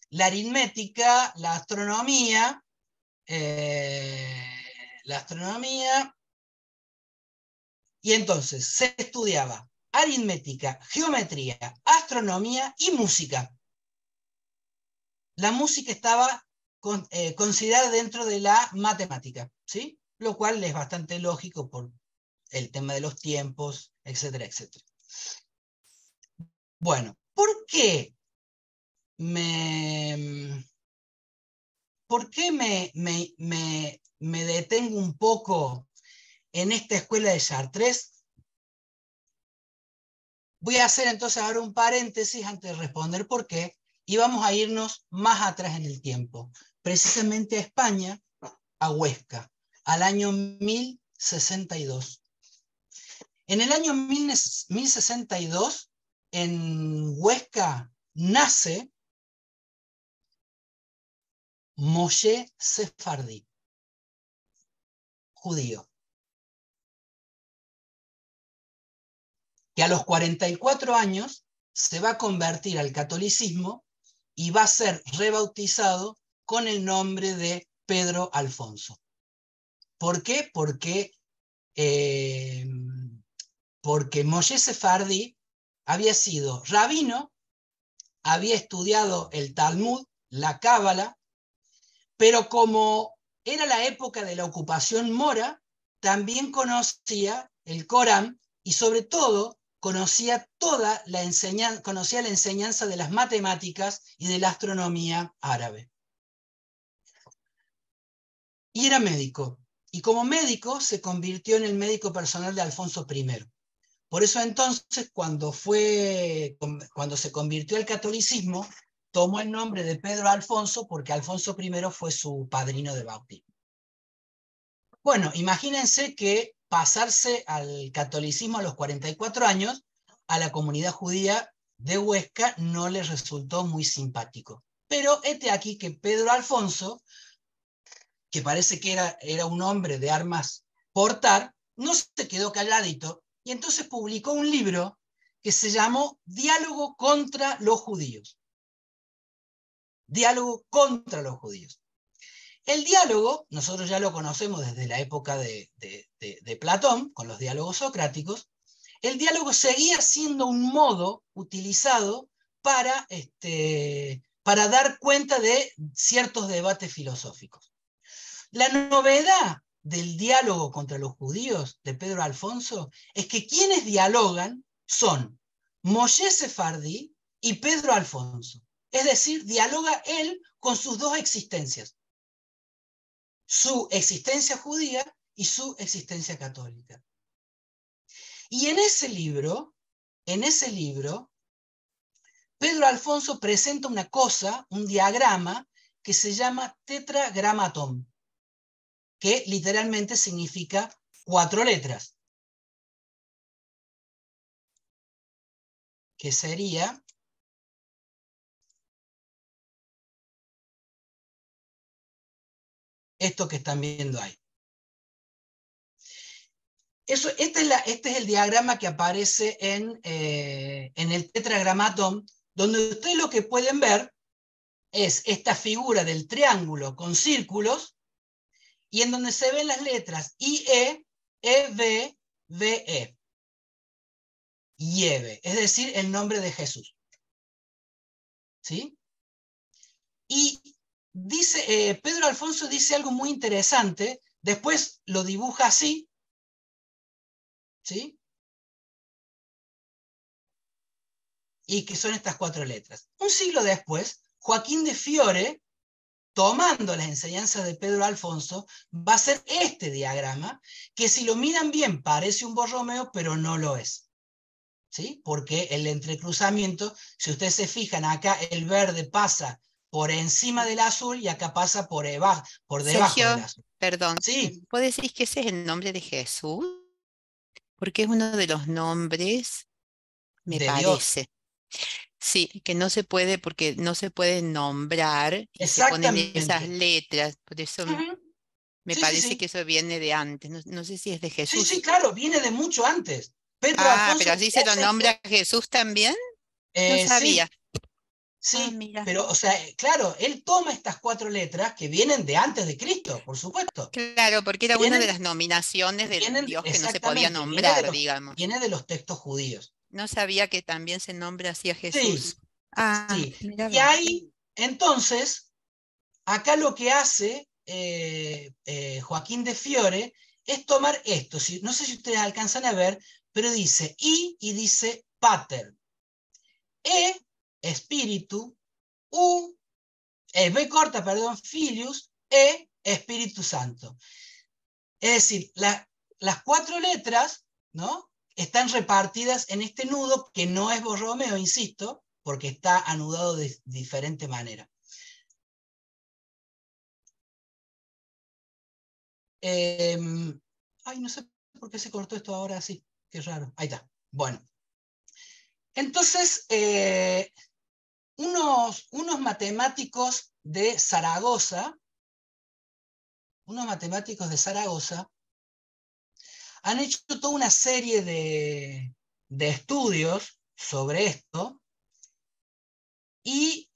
la aritmética, la astronomía, y entonces se estudiaba aritmética, geometría, astronomía y música. La música estaba considerada dentro de la matemática, ¿sí? Lo cual es bastante lógico por el tema de los tiempos, etcétera, etcétera. Bueno, ¿por qué me detengo un poco en esta escuela de Chartres? Voy a hacer entonces ahora un paréntesis antes de responder por qué, y vamos a irnos más atrás en el tiempo, precisamente a España, a Huesca, al año 1062. En el año 1062, en Huesca, nace Moshe Sefardí, judío, que a los 44 años se va a convertir al catolicismo y va a ser rebautizado con el nombre de Pedro Alfonso. ¿Por qué? Porque Moshe Sefardí había sido rabino, había estudiado el Talmud, la Cábala, pero como era la época de la ocupación mora, también conocía el Corán y sobre todo conocía la enseñanza de las matemáticas y de la astronomía árabe. Y era médico. Y como médico se convirtió en el médico personal de Alfonso I. Por eso entonces, cuando se convirtió al catolicismo, tomó el nombre de Pedro Alfonso porque Alfonso I fue su padrino de bautismo. Bueno, imagínense que pasarse al catolicismo a los 44 años, a la comunidad judía de Huesca no le resultó muy simpático. Pero este aquí que Pedro Alfonso, que parece que era un hombre de armas portar, no se quedó calladito y entonces publicó un libro que se llamó Diálogo contra los judíos. Diálogo contra los judíos. El diálogo, nosotros ya lo conocemos desde la época de Platón, con los diálogos socráticos. El diálogo seguía siendo un modo utilizado para dar cuenta de ciertos debates filosóficos. La novedad del diálogo contra los judíos de Pedro Alfonso es que quienes dialogan son Moshe Sefardí y Pedro Alfonso. Es decir, dialoga él con sus dos existencias, su existencia judía y su existencia católica. Y en ese libro, Pedro Alfonso presenta una cosa, un diagrama, que se llama tetragramatón, que literalmente significa 4 letras. que sería esto que están viendo ahí. Este es el diagrama que aparece en el tetragramatón, donde ustedes lo que pueden ver es esta figura del triángulo con círculos, y en donde se ven las letras IE, EB, VE. Yeve, es decir, el nombre de Jesús. ¿Sí? Y dice, Pedro Alfonso dice algo muy interesante, después lo dibuja así, ¿sí? Y que son estas 4 letras. Un siglo después, Joaquín de Fiore, tomando las enseñanzas de Pedro Alfonso, va a hacer este diagrama, que si lo miran bien parece un Borromeo, pero no lo es. ¿Sí? Porque el entrecruzamiento, si ustedes se fijan, acá el verde pasa por encima del azul y acá pasa por debajo del Sergio, azul. perdón, Sí, ¿vos decís que ese es el nombre de Jesús? Porque es uno de los nombres, me de Dios. parece. Sí, que no se puede, porque no se puede nombrar y se ponen esas Exactamente. letras. Por eso Ujú. me Sí, sí, parece que sí. eso viene de antes. No, no sé si es de Sí, sí, Jesús. claro, viene de mucho antes. Pedro Ah, pero Alfonso así que se lo hace nombra esto, a Jesús también. No sabía. sí, Ah, sí, mira. pero, o sea, claro, él toma estas 4 letras que vienen de antes de Cristo, por supuesto. Claro, porque era una de Vienen, las nominaciones del Dios que no se podía exactamente, nombrar, digamos. viene de los textos judíos. No sabía que también se nombra así a Sí, Jesús. Ah, sí. mira Y vos. ahí, entonces, acá lo que hace Joaquín de Fiore es tomar esto. No sé si ustedes alcanzan a ver, pero dice y dice pater. E, espíritu. U, B corta, perdón, filius. E, Espíritu Santo. Es decir, las 4 letras, ¿no?, están repartidas en este nudo que no es Borromeo, insisto, porque está anudado de diferente manera. Ay, no sé por qué se cortó esto ahora así. Qué raro. Ahí está. Bueno. Entonces, unos matemáticos de Zaragoza, han hecho toda una serie de estudios sobre esto y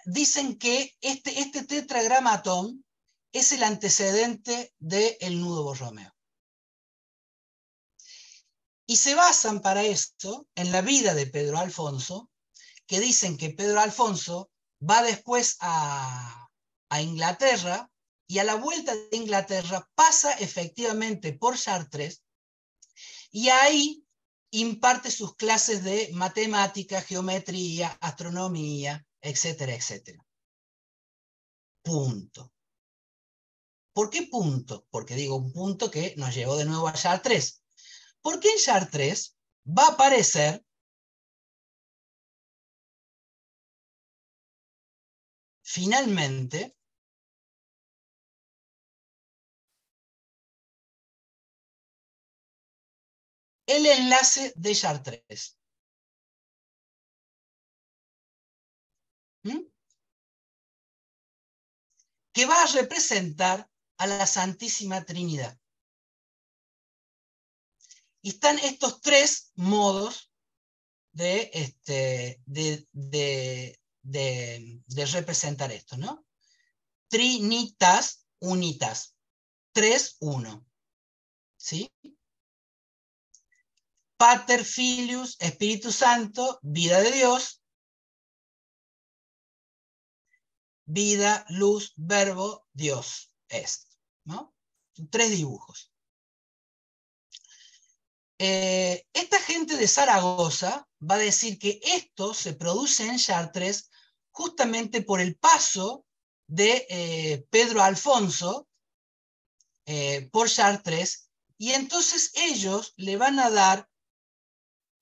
dicen que este tetragramatón es el antecedente del nudo Borromeo. Y se basan para esto en la vida de Pedro Alfonso, que dicen que Pedro Alfonso va después a Inglaterra y a la vuelta de Inglaterra pasa efectivamente por Chartres y ahí imparte sus clases de matemática, geometría, astronomía, etcétera, etcétera. Punto. ¿Por qué punto? Porque digo un punto que nos llevó de nuevo a Chartres. Porque en Chartres va a aparecer finalmente el enlace de Chartres. ¿Mm? Que va a representar a la Santísima Trinidad. Y están estos 3 modos de representar esto, ¿no? Trinitas, unitas. 3, 1. ¿Sí? Pater, Filius, Espíritu Santo, vida de Dios, vida, luz, verbo, Dios es, ¿no? Son 3 dibujos. Esta gente de Zaragoza va a decir que esto se produce en Chartres justamente por el paso de Pedro Alfonso por Chartres, y entonces ellos le van a dar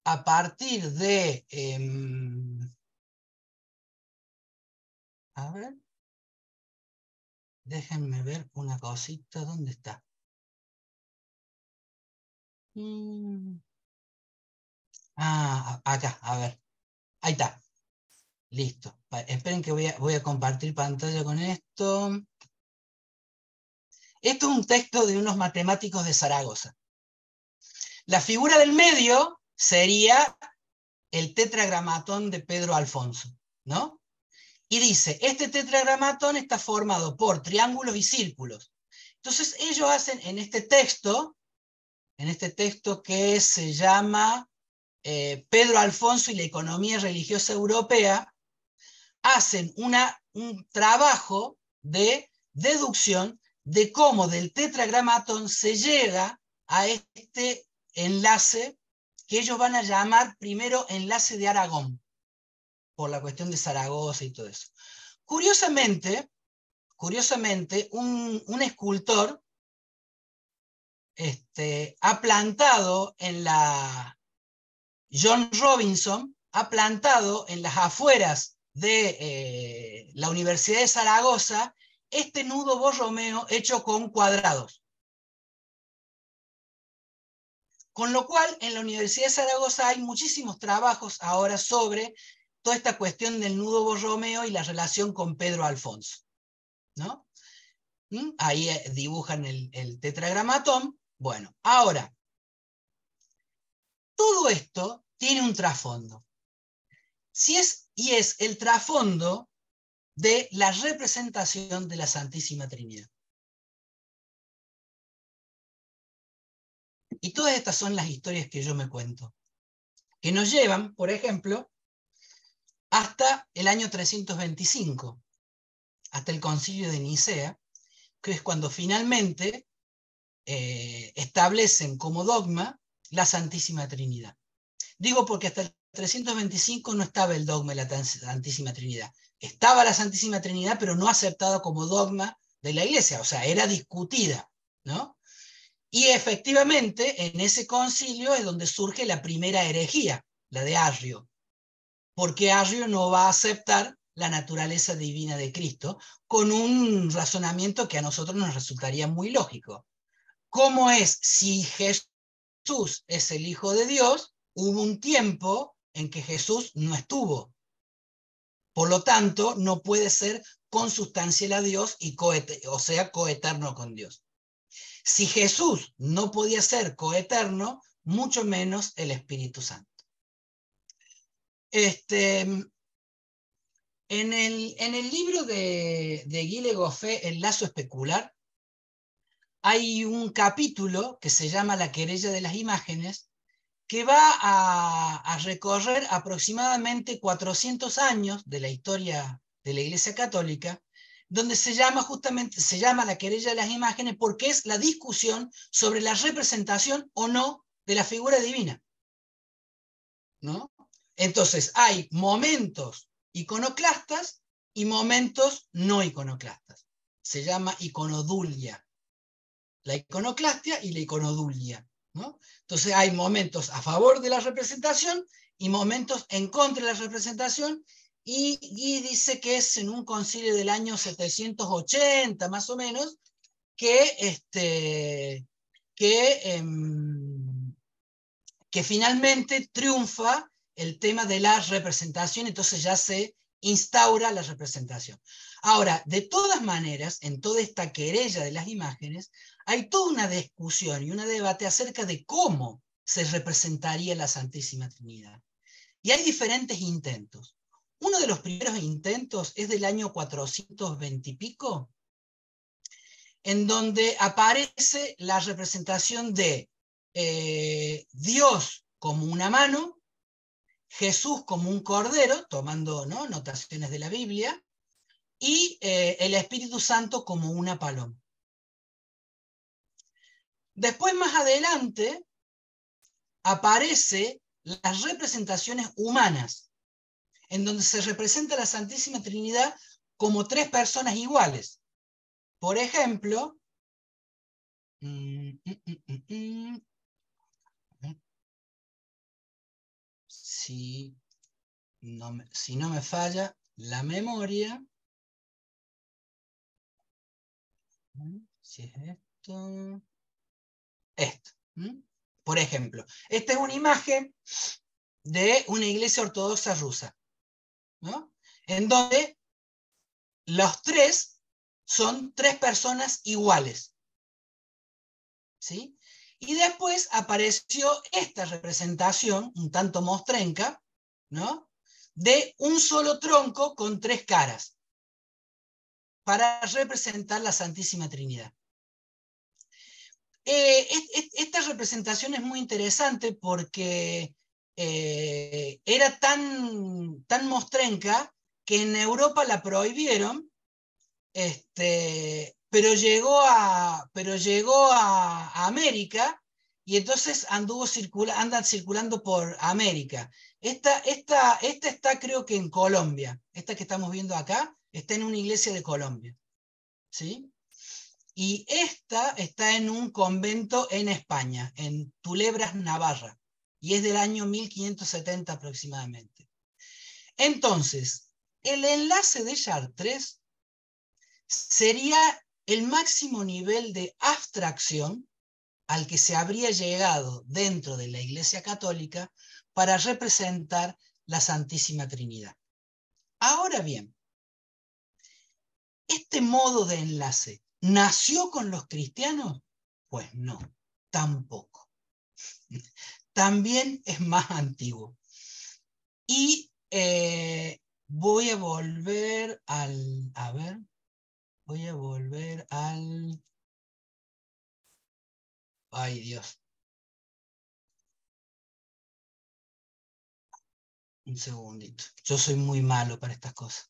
a partir de, a ver, déjenme ver una cosita, ¿dónde está? Acá, a ver. Ahí está. Listo. Esperen que voy a compartir pantalla con esto. Esto es un texto de unos matemáticos de Zaragoza. La figura del medio sería el tetragramatón de Pedro Alfonso, ¿no? Y dice, este tetragramatón está formado por triángulos y círculos. Entonces ellos hacen en este texto que se llama Pedro Alfonso y la economía religiosa europea, hacen un trabajo de deducción de cómo del tetragramatón se llega a este enlace que ellos van a llamar primero enlace de Aragón, por la cuestión de Zaragoza y todo eso. Curiosamente, un escultor ha plantado en la John Robinson, ha plantado en las afueras de la Universidad de Zaragoza este nudo Borromeo hecho con cuadrados. Con lo cual, en la Universidad de Zaragoza hay muchísimos trabajos ahora sobre toda esta cuestión del nudo Borromeo y la relación con Pedro Alfonso, ¿no? Ahí dibujan el tetragramatón. Bueno, ahora, todo esto tiene un trasfondo. Y es el trasfondo de la representación de la Santísima Trinidad. Y todas estas son las historias que yo me cuento, que nos llevan, por ejemplo, hasta el año 325, hasta el Concilio de Nicea, que es cuando finalmente establecen como dogma la Santísima Trinidad. Digo porque hasta el 325 no estaba el dogma de la Santísima Trinidad. Estaba la Santísima Trinidad, pero no aceptada como dogma de la Iglesia, o sea, era discutida, ¿no? Y efectivamente, en ese concilio es donde surge la primera herejía, la de Arrio, porque Arrio no va a aceptar la naturaleza divina de Cristo, con un razonamiento que a nosotros nos resultaría muy lógico. ¿Cómo es si Jesús es el Hijo de Dios? Hubo un tiempo en que Jesús no estuvo. Por lo tanto, no puede ser consustancial a Dios, o sea, coeterno con Dios. Si Jesús no podía ser coeterno, mucho menos el Espíritu Santo. En el libro de Guy Goffet, El lazo especular, hay un capítulo que se llama La querella de las imágenes, que va a recorrer aproximadamente 400 años de la historia de la Iglesia Católica, donde se llama la querella de las imágenes porque es la discusión sobre la representación o no de la figura divina, ¿no? Entonces hay momentos iconoclastas y momentos no iconoclastas. Se llama iconodulia. La iconoclastia y la iconodulia, ¿no? Entonces hay momentos a favor de la representación y momentos en contra de la representación, y dice que es en un concilio del año 780 más o menos que finalmente triunfa el tema de la representación, entonces ya se instaura la representación. Ahora, de todas maneras, en toda esta querella de las imágenes, hay toda una discusión y un debate acerca de cómo se representaría la Santísima Trinidad. Y hay diferentes intentos. Uno de los primeros intentos es del año 420 y pico, en donde aparece la representación de Dios como una mano, Jesús como un cordero, tomando, ¿no?, notaciones de la Biblia, y el Espíritu Santo como una paloma. Después, más adelante, aparece las representaciones humanas, en donde se representa la Santísima Trinidad como tres personas iguales. Por ejemplo, si no me falla la memoria, si es esto, por ejemplo, esta es una imagen de una iglesia ortodoxa rusa, ¿no? En donde los tres son tres personas iguales, ¿sí? Y después apareció esta representación, un tanto mostrenca, ¿no? De un solo tronco con tres caras, para representar la Santísima Trinidad. Esta representación es muy interesante porque era tan mostrenca que en Europa la prohibieron, pero llegó a América, y entonces andan circulando por América. Esta está, creo que en Colombia. Esta que estamos viendo acá está en una iglesia de Colombia, ¿sí? Y esta está en un convento en España, en Tulebras, Navarra, y es del año 1570 aproximadamente. Entonces, el enlace de Chartres sería el máximo nivel de abstracción al que se habría llegado dentro de la Iglesia Católica para representar la Santísima Trinidad. Ahora bien, ¿este modo de enlace nació con los cristianos? Pues no, tampoco. También es más antiguo. Y voy a volver al... A ver, voy a volver al... Ay, Dios. Un segundito. Yo soy muy malo para estas cosas.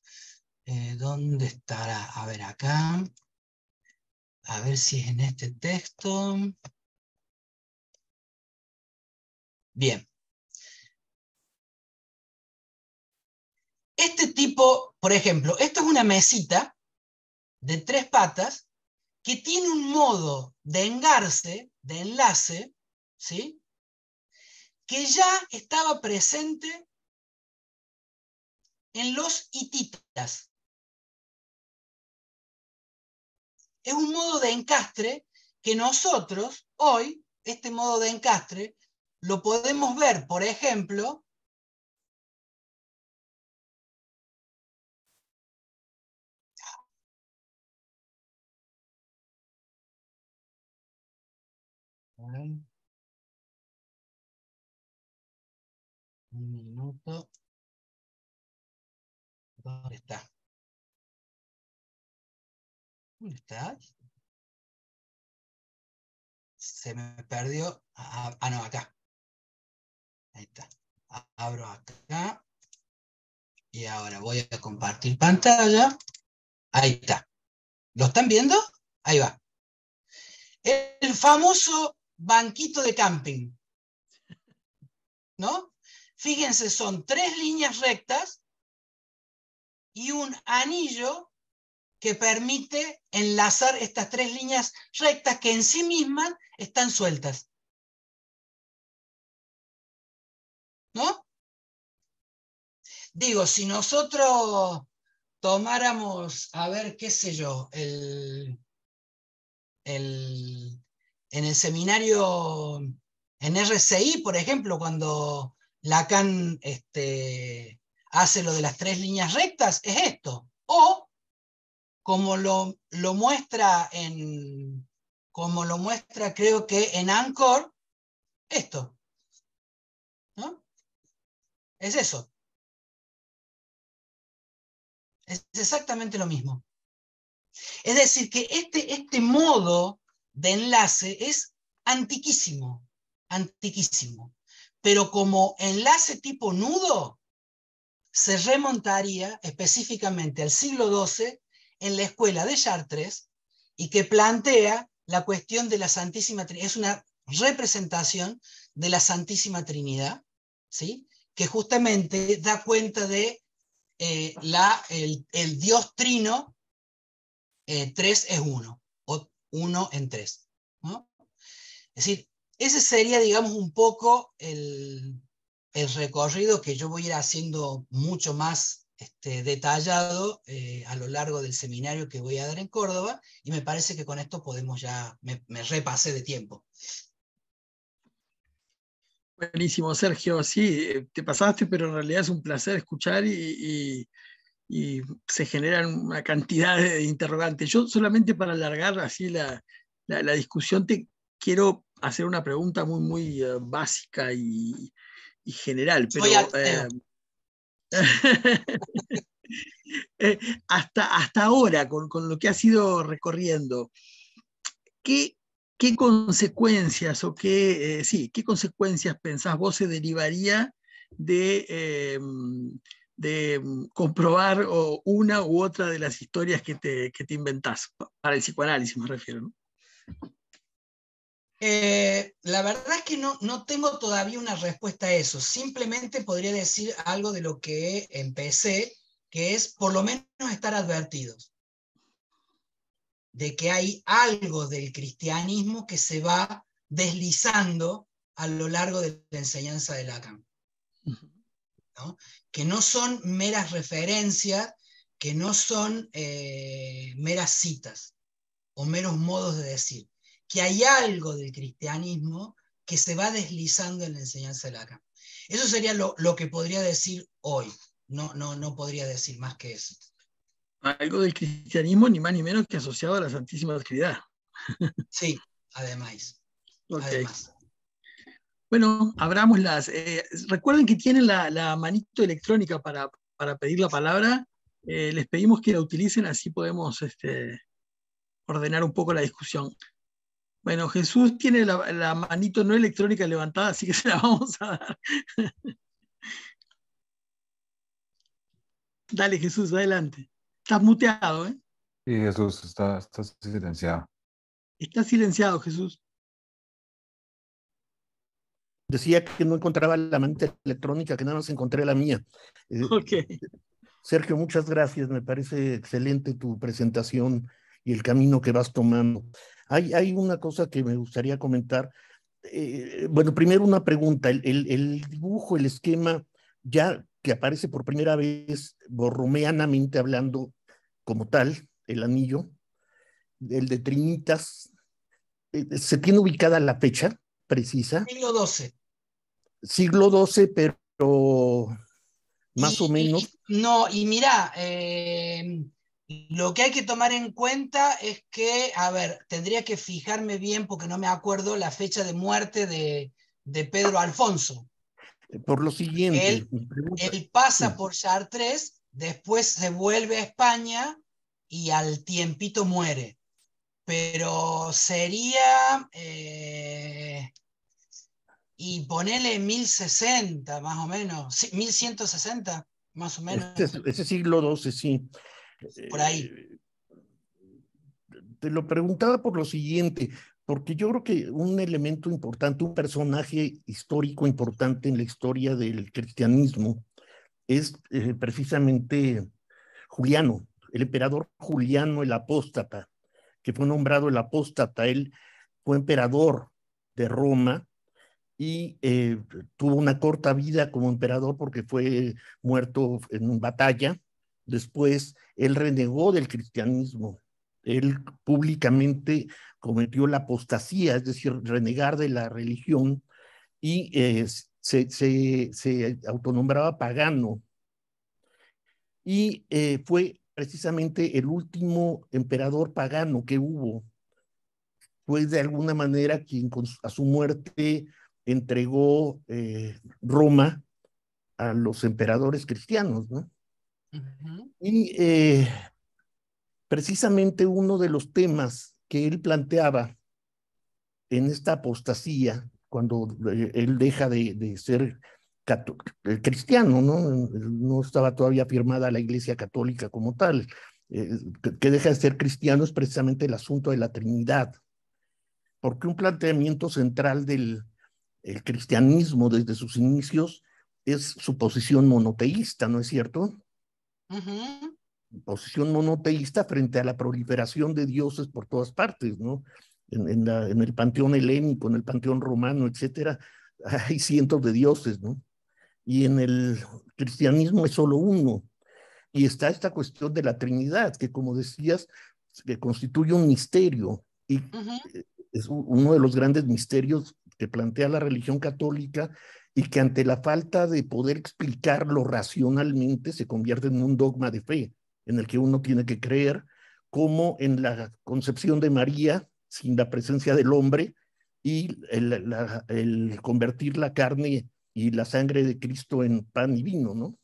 ¿Dónde estará? A ver, acá. A ver si es en este texto. Bien. Este tipo, por ejemplo, esto es una mesita de 3 patas que tiene un modo de enlace, ¿sí? Que ya estaba presente en los hititas. Es un modo de encastre que nosotros, hoy, este modo de encastre, lo podemos ver, por ejemplo, un minuto, ¿dónde está? ¿Dónde está? Se me perdió. No, acá. Ahí está. Abro acá. Y ahora voy a compartir pantalla. Ahí está. ¿Lo están viendo? Ahí va. El famoso banquito de camping, ¿no? Fíjense, son 3 líneas rectas y un anillo que permite enlazar estas 3 líneas rectas que en sí mismas están sueltas, ¿no? Digo, si nosotros tomáramos, a ver, qué sé yo, en el seminario, en RCI, por ejemplo, cuando Lacan hace lo de las 3 líneas rectas, es esto. O, como lo muestra creo que en Anchor, esto, ¿no? Es eso. Es exactamente lo mismo. Es decir, que este modo de enlace es antiquísimo, antiquísimo. Pero como enlace tipo nudo, se remontaría específicamente al siglo XII en la escuela de Chartres, y que plantea la cuestión de la Santísima Trinidad. Es una representación de la Santísima Trinidad, ¿sí? Que justamente da cuenta de el Dios trino. 3 es 1, o 1 en 3, ¿no? Es decir, ese sería, digamos, un poco el recorrido que yo voy a ir haciendo mucho más detallado a lo largo del seminario que voy a dar en Córdoba, y me parece que con esto podemos ya, me repasé de tiempo. Buenísimo, Sergio. Sí, te pasaste, pero en realidad es un placer escuchar y se generan una cantidad de interrogantes. Yo solamente para alargar así la discusión te quiero hacer una pregunta muy básica y general, Soy pero ateo. hasta ahora, con lo que has ido recorriendo, ¿qué, qué consecuencias o qué consecuencias pensás vos se derivaría de comprobar una u otra de las historias que te inventás? Para el psicoanálisis me refiero, ¿no? La verdad es que no tengo todavía una respuesta a eso. Simplemente podría decir algo de lo que empecé, que es por lo menos estar advertidos de que hay algo del cristianismo que se va deslizando a lo largo de la enseñanza de Lacan, ¿no? Que no son meras referencias, que no son meras citas o meros modos de decir, que hay algo del cristianismo que se va deslizando en la enseñanza de Lacan. Eso sería lo que podría decir hoy. No podría decir más que eso. Algo del cristianismo, ni más ni menos que asociado a la Santísima Trinidad. Sí, además. Ok. Además. Bueno, abramos las. Recuerden que tienen la manito electrónica para pedir la palabra. Les pedimos que la utilicen, así podemos ordenar un poco la discusión. Bueno, Jesús tiene la manito no electrónica levantada, así que se la vamos a dar. Dale, Jesús, adelante. Estás muteado, ¿eh? Sí, Jesús, está silenciado. Está silenciado, Jesús. Decía que no encontraba la manita electrónica, que nada más encontré la mía. Ok. Sergio, muchas gracias. Me parece excelente tu presentación y el camino que vas tomando. Hay una cosa que me gustaría comentar. Bueno, primero una pregunta. El dibujo, el esquema, ya que aparece por primera vez borromeanamente hablando como tal, el anillo, el de Trinitas, ¿se tiene ubicada la fecha precisa? Siglo XII. Siglo XII, pero más o menos. No, y mira, lo que hay que tomar en cuenta es que, a ver, tendría que fijarme bien porque no me acuerdo la fecha de muerte de Pedro Alfonso. Por lo siguiente, Él pasa sí. por Chartres, después se vuelve a España y al tiempito muere. Pero sería, y ponele 1060 más o menos, 1160 más o menos. Ese siglo XII, sí. Por ahí. Te lo preguntaba por lo siguiente, porque yo creo que un elemento importante, un personaje histórico importante en la historia del cristianismo es precisamente Juliano, el emperador Juliano el Apóstata, que fue nombrado el Apóstata. Él fue emperador de Roma y tuvo una corta vida como emperador porque fue muerto en batalla. Después él renegó del cristianismo. Él públicamente cometió la apostasía, es decir, renegar de la religión, y se autonombraba pagano. Y fue precisamente el último emperador pagano que hubo. Fue de alguna manera quien a su muerte entregó Roma a los emperadores cristianos, ¿no? Y precisamente uno de los temas que él planteaba en esta apostasía, cuando él deja de ser cristiano, ¿no? No estaba todavía firmada la Iglesia Católica como tal, que deja de ser cristiano, es precisamente el asunto de la Trinidad, porque un planteamiento central del el cristianismo desde sus inicios es su posición monoteísta, ¿no es cierto? Posición monoteísta frente a la proliferación de dioses por todas partes, ¿no? En el panteón helénico, en el panteón romano, etcétera, hay cientos de dioses, ¿no? Y en el cristianismo es solo uno. Y está esta cuestión de la Trinidad, que como decías, que constituye un misterio. Y es uno de los grandes misterios que plantea la religión católica y que ante la falta de poder explicarlo racionalmente se convierte en un dogma de fe en el que uno tiene que creer, como en la concepción de María sin la presencia del hombre y el convertir la carne y la sangre de Cristo en pan y vino, ¿no?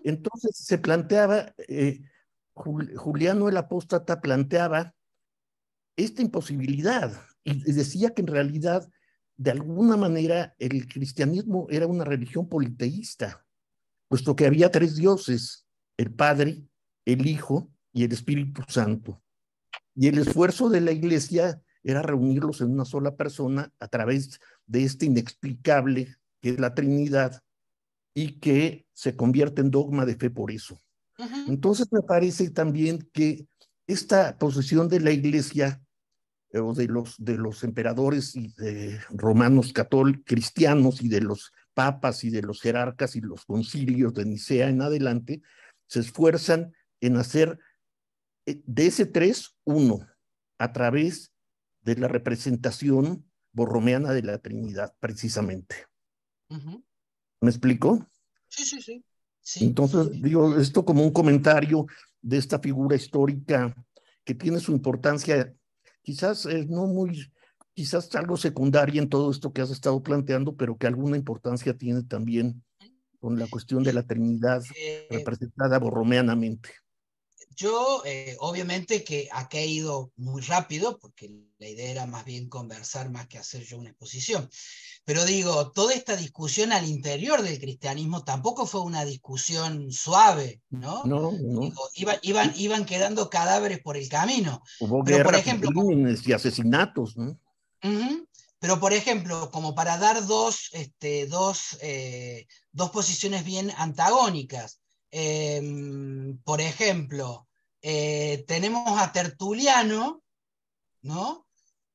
Entonces se planteaba, Juliano el Apóstata planteaba esta imposibilidad y decía que en realidad, de alguna manera, el cristianismo era una religión politeísta, puesto que había tres dioses, el Padre, el Hijo y el Espíritu Santo. Y el esfuerzo de la Iglesia era reunirlos en una sola persona a través de este inexplicable que es la Trinidad y que se convierte en dogma de fe por eso. Entonces me parece también que esta posición de la Iglesia o de los emperadores y de romanos católicos, cristianos y de los papas y de los jerarcas y los concilios de Nicea en adelante, se esfuerzan en hacer de ese tres uno a través de la representación borromeana de la Trinidad, precisamente. ¿Me explico? Sí, sí, sí. Sí. Entonces, digo, esto como un comentario de esta figura histórica que tiene su importancia, quizás no muy, quizás algo secundaria en todo esto que has estado planteando, pero que alguna importancia tiene también con la cuestión de la Trinidad representada borromeanamente. Yo, obviamente que acá he ido muy rápido, porque la idea era más bien conversar más que hacer yo una exposición. Pero digo, toda esta discusión al interior del cristianismo tampoco fue una discusión suave, ¿no? No, no. Digo, iban quedando cadáveres por el camino. Hubo Pero, por guerras, ejemplo, crímenes y asesinatos, ¿no? Pero, por ejemplo, como para dar dos posiciones bien antagónicas. Por ejemplo, tenemos a Tertuliano, ¿no?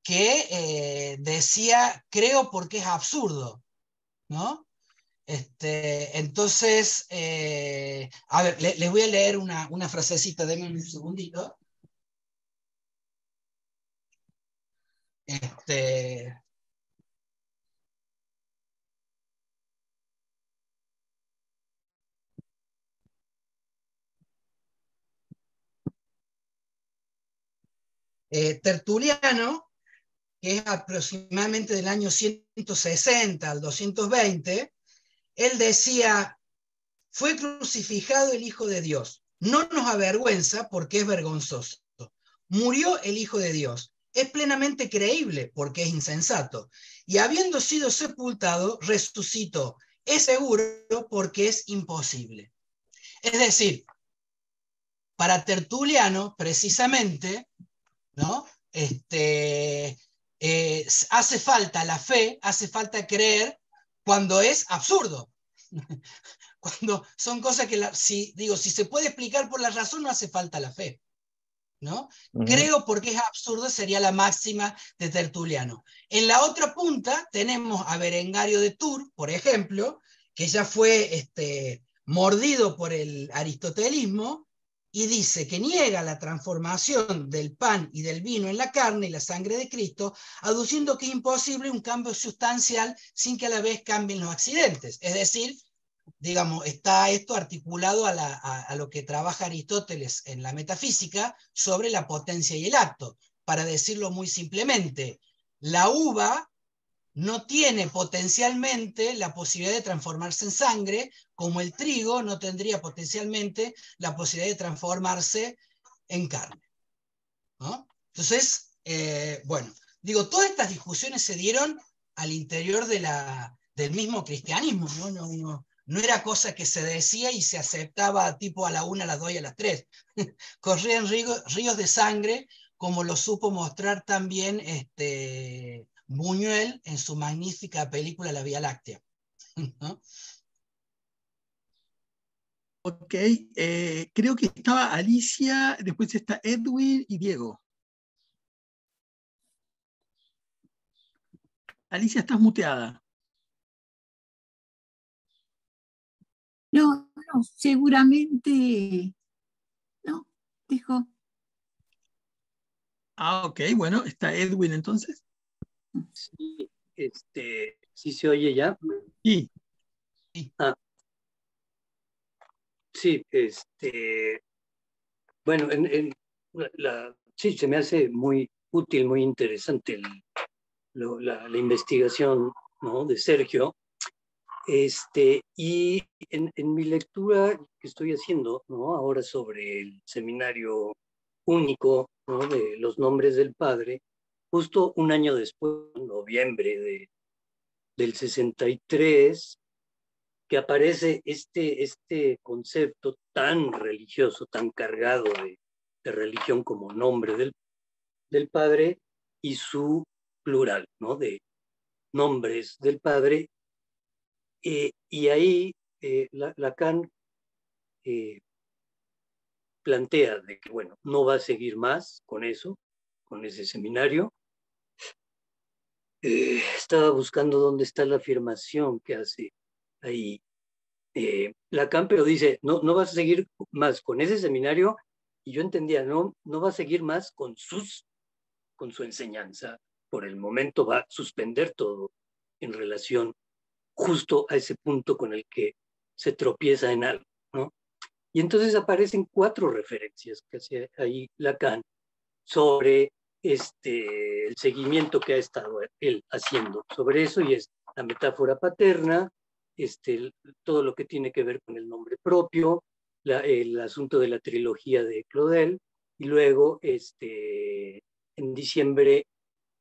Que decía, creo porque es absurdo, ¿no? Entonces, a ver, les voy a leer una frasecita, denme un segundito. Tertuliano, que es aproximadamente del año 160 al 220, él decía, fue crucificado el Hijo de Dios, no nos avergüenza porque es vergonzoso. Murió el Hijo de Dios, es plenamente creíble porque es insensato. Y habiendo sido sepultado, resucitó, es seguro porque es imposible. Es decir, para Tertuliano, precisamente, ¿no? Hace falta la fe, hace falta creer cuando es absurdo. Cuando son cosas que, si se puede explicar por la razón, no hace falta la fe, ¿no? Creo porque es absurdo sería la máxima de Tertuliano. En la otra punta tenemos a Berengario de Tours, por ejemplo, que ya fue mordido por el aristotelismo, y dice que niega la transformación del pan y del vino en la carne y la sangre de Cristo, aduciendo que es imposible un cambio sustancial sin que a la vez cambien los accidentes. Es decir, digamos, está esto articulado a lo que trabaja Aristóteles en la metafísica sobre la potencia y el acto. Para decirlo muy simplemente, la uva no tiene potencialmente la posibilidad de transformarse en sangre, como el trigo no tendría potencialmente la posibilidad de transformarse en carne, ¿no? Entonces, bueno, digo, todas estas discusiones se dieron al interior del mismo cristianismo, ¿no? No era cosa que se decía y se aceptaba tipo a la 1, a las 2 y a las 3. Corrían ríos de sangre, como lo supo mostrar también Buñuel en su magnífica película La Vía Láctea, ¿no? Ok, creo que estaba Alicia, después está Edwin y Diego. Alicia, estás muteada. No, seguramente no, dijo. Ah, ok, bueno, está Edwin entonces. Sí, ¿Sí se oye ya? Sí, Ah, sí, bueno, sí, se me hace muy útil, muy interesante la investigación, ¿no?, de Sergio. Y en mi lectura que estoy haciendo, ¿no?, ahora sobre el seminario único, ¿no?, de los nombres del Padre, justo un año después, en noviembre del 63, que aparece este concepto tan religioso, tan cargado de religión como nombre del Padre y su plural, ¿no?, de nombres del Padre. Y ahí Lacan plantea de que, bueno, no va a seguir más con eso, con ese seminario. Estaba buscando dónde está la afirmación que hace ahí Lacan, pero dice, no, no vas a seguir más con ese seminario, y yo entendía, no va a seguir más con su enseñanza. Por el momento va a suspender todo en relación justo a ese punto con el que se tropieza en algo, ¿no? Y entonces aparecen 4 referencias que hace ahí Lacan sobre el seguimiento que ha estado él haciendo sobre eso, y es la metáfora paterna, todo lo que tiene que ver con el nombre propio, el asunto de la trilogía de Claudel, y luego en diciembre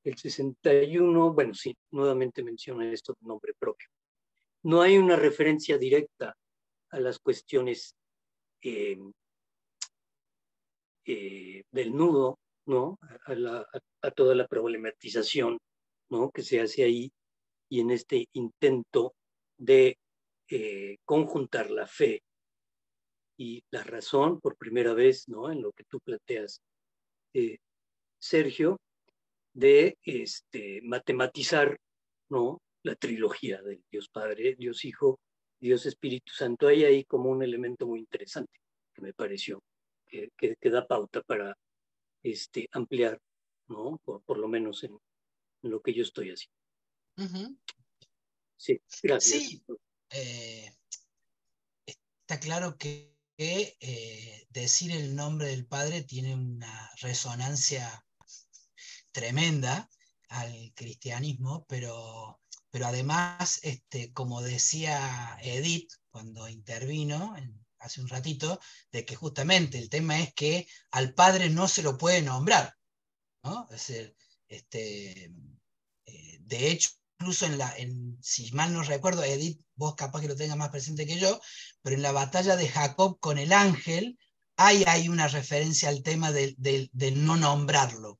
del 61, bueno, sí, nuevamente menciona esto de nombre propio. No hay una referencia directa a las cuestiones eh, del nudo, ¿no?, a toda la problematización, ¿no?, que se hace ahí, y en este intento de conjuntar la fe y la razón por primera vez, ¿no?, en lo que tú planteas, Sergio, de matematizar, ¿no?, la trilogía del Dios Padre, Dios Hijo, Dios Espíritu Santo. Hay ahí como un elemento muy interesante que me pareció que da pauta para ampliar, ¿no?, por lo menos en lo que yo estoy haciendo. Ujú. Sí, gracias. Sí, está claro que decir el nombre del Padre tiene una resonancia tremenda al cristianismo, pero además, como decía Edith cuando intervino hace un ratito, de que justamente el tema es que al Padre no se lo puede nombrar, ¿no? Es decir, de hecho, incluso si mal no recuerdo, Edith, vos capaz que lo tengas más presente que yo, pero en la batalla de Jacob con el ángel, hay una referencia al tema del no nombrarlo,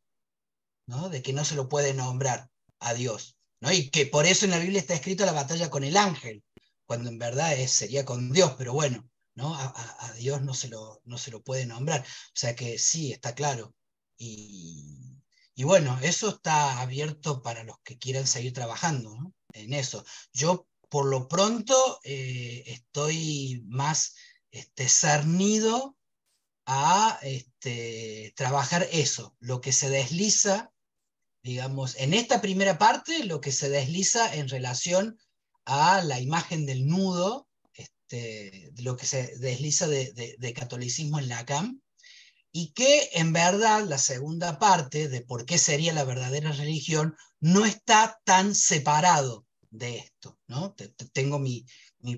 ¿no?, de que no se lo puede nombrar a Dios, ¿no?, y que por eso en la Biblia está escrito la batalla con el ángel, cuando en verdad sería con Dios, pero bueno, ¿no?, a Dios no se lo puede nombrar. O sea que sí, está claro. Y bueno, eso está abierto para los que quieran seguir trabajando, ¿no?, en eso. Yo, por lo pronto, estoy más cernido a trabajar eso, lo que se desliza, digamos, en esta primera parte, lo que se desliza en relación a la imagen del nudo, lo que se desliza de catolicismo en Lacan, y que en verdad la segunda parte de por qué sería la verdadera religión no está tan separado de esto, ¿no? Tengo mi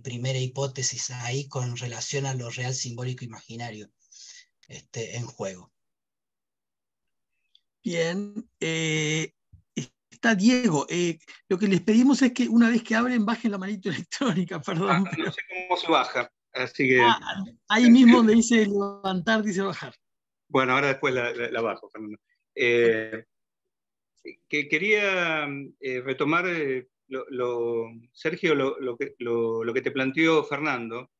primera hipótesis ahí con relación a lo real, simbólico, imaginario en juego. bien. Está Diego. Lo que les pedimos es que una vez que abren, bajen la manito electrónica, perdón. No sé cómo se baja, así que... Ahí mismo donde dice levantar, dice bajar. Bueno, ahora después la bajo, Fernando. Que quería retomar, Sergio, lo que te planteó Fernando,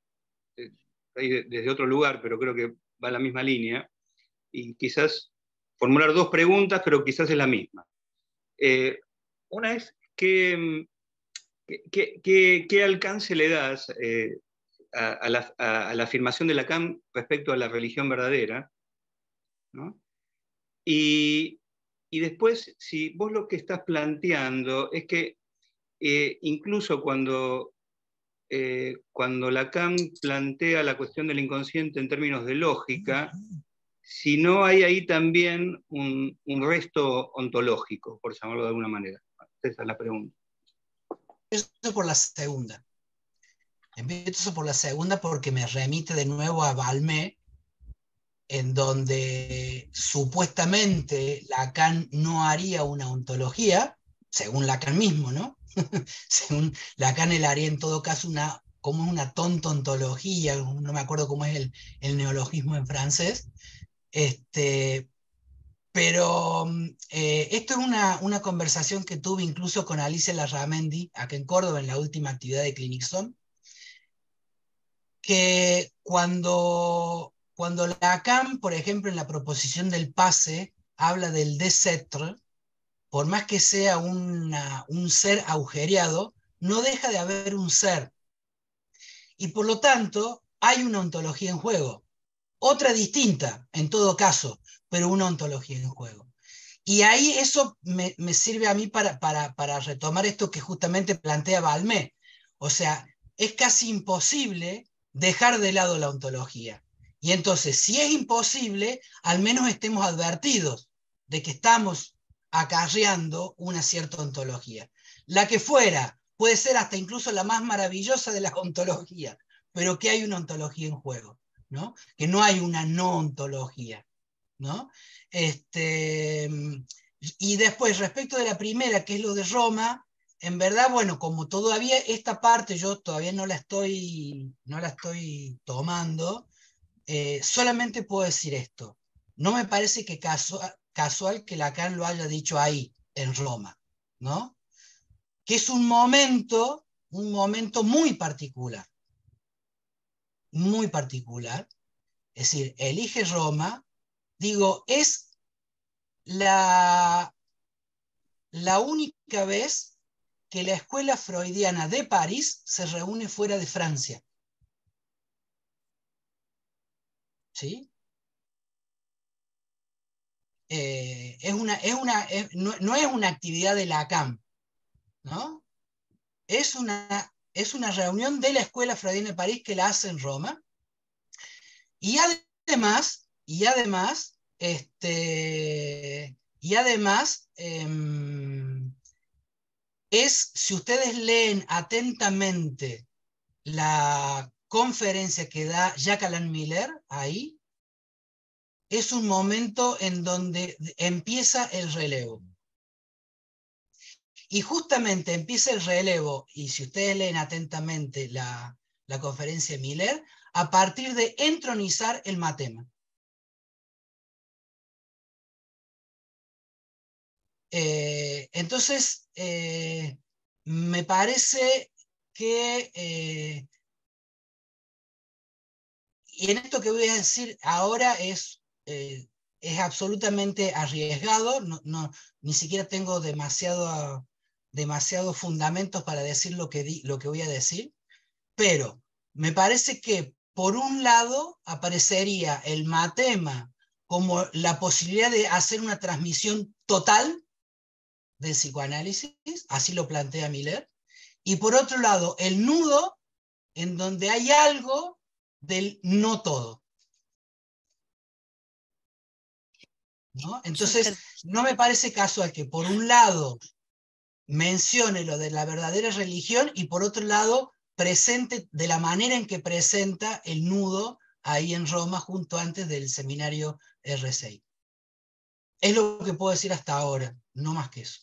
desde otro lugar, pero creo que va en la misma línea, y quizás formular 2 preguntas, pero quizás es la misma. Una es, ¿qué alcance le das a la afirmación de Lacan respecto a la religión verdadera, ¿no? Y después, si vos lo que estás planteando es que incluso cuando Lacan plantea la cuestión del inconsciente en términos de lógica, si no hay ahí también un resto ontológico, por llamarlo de alguna manera. Esa es la pregunta. Eso por la segunda. Empiezo por la segunda porque me remite de nuevo a Balmé, en donde supuestamente Lacan no haría una ontología, según Lacan mismo, ¿no? Según Lacan, él haría en todo caso como una tontontología, no me acuerdo cómo es el neologismo en francés, pero esto es una conversación que tuve incluso con Alicia Larramendi, acá en Córdoba, en la última actividad de Clinicsón, que cuando Lacan, por ejemplo, en la proposición del pase, habla del d'être, por más que sea un ser agujereado, no deja de haber un ser. Y por lo tanto, hay una ontología en juego. Otra distinta, en todo caso, pero una ontología en juego. Y ahí eso me sirve a mí para retomar esto que justamente plantea Balmé. O sea, es casi imposible dejar de lado la ontología. Y entonces, si es imposible, al menos estemos advertidos de que estamos acarreando una cierta ontología. La que fuera, puede ser hasta incluso la más maravillosa de las ontologías, pero que hay una ontología en juego, ¿no? Que no hay una no ontología, ¿no? Y después, respecto de la primera, que es lo de Roma, en verdad, bueno, como todavía esta parte yo todavía no la estoy tomando, solamente puedo decir esto. No me parece que casual que Lacan lo haya dicho ahí, en Roma, ¿no? Que es un momento muy particular. Muy particular. Es decir, elige Roma, digo, es la única vez que la escuela freudiana de París se reúne fuera de Francia. ¿Sí? No es una actividad de Lacan, ¿no? Es una reunión de la escuela freudiana de París que la hace en Roma. Y además, si ustedes leen atentamente la conferencia que da Jacques Alain Miller ahí, es un momento en donde empieza el relevo. Y justamente empieza el relevo, y si ustedes leen atentamente la conferencia de Miller, a partir de entronizar el matema. Entonces, me parece que, y en esto que voy a decir ahora es absolutamente arriesgado, ni siquiera tengo demasiados fundamentos para decir lo que voy a decir, pero me parece que por un lado aparecería el matema como la posibilidad de hacer una transmisión total del psicoanálisis, así lo plantea Miller, y por otro lado el nudo en donde hay algo del no todo, ¿no? Entonces no me parece casual que por un lado mencione lo de la verdadera religión y por otro lado presente de la manera en que presenta el nudo ahí en Roma justo antes del seminario R6. Es lo que puedo decir hasta ahora, no más que eso.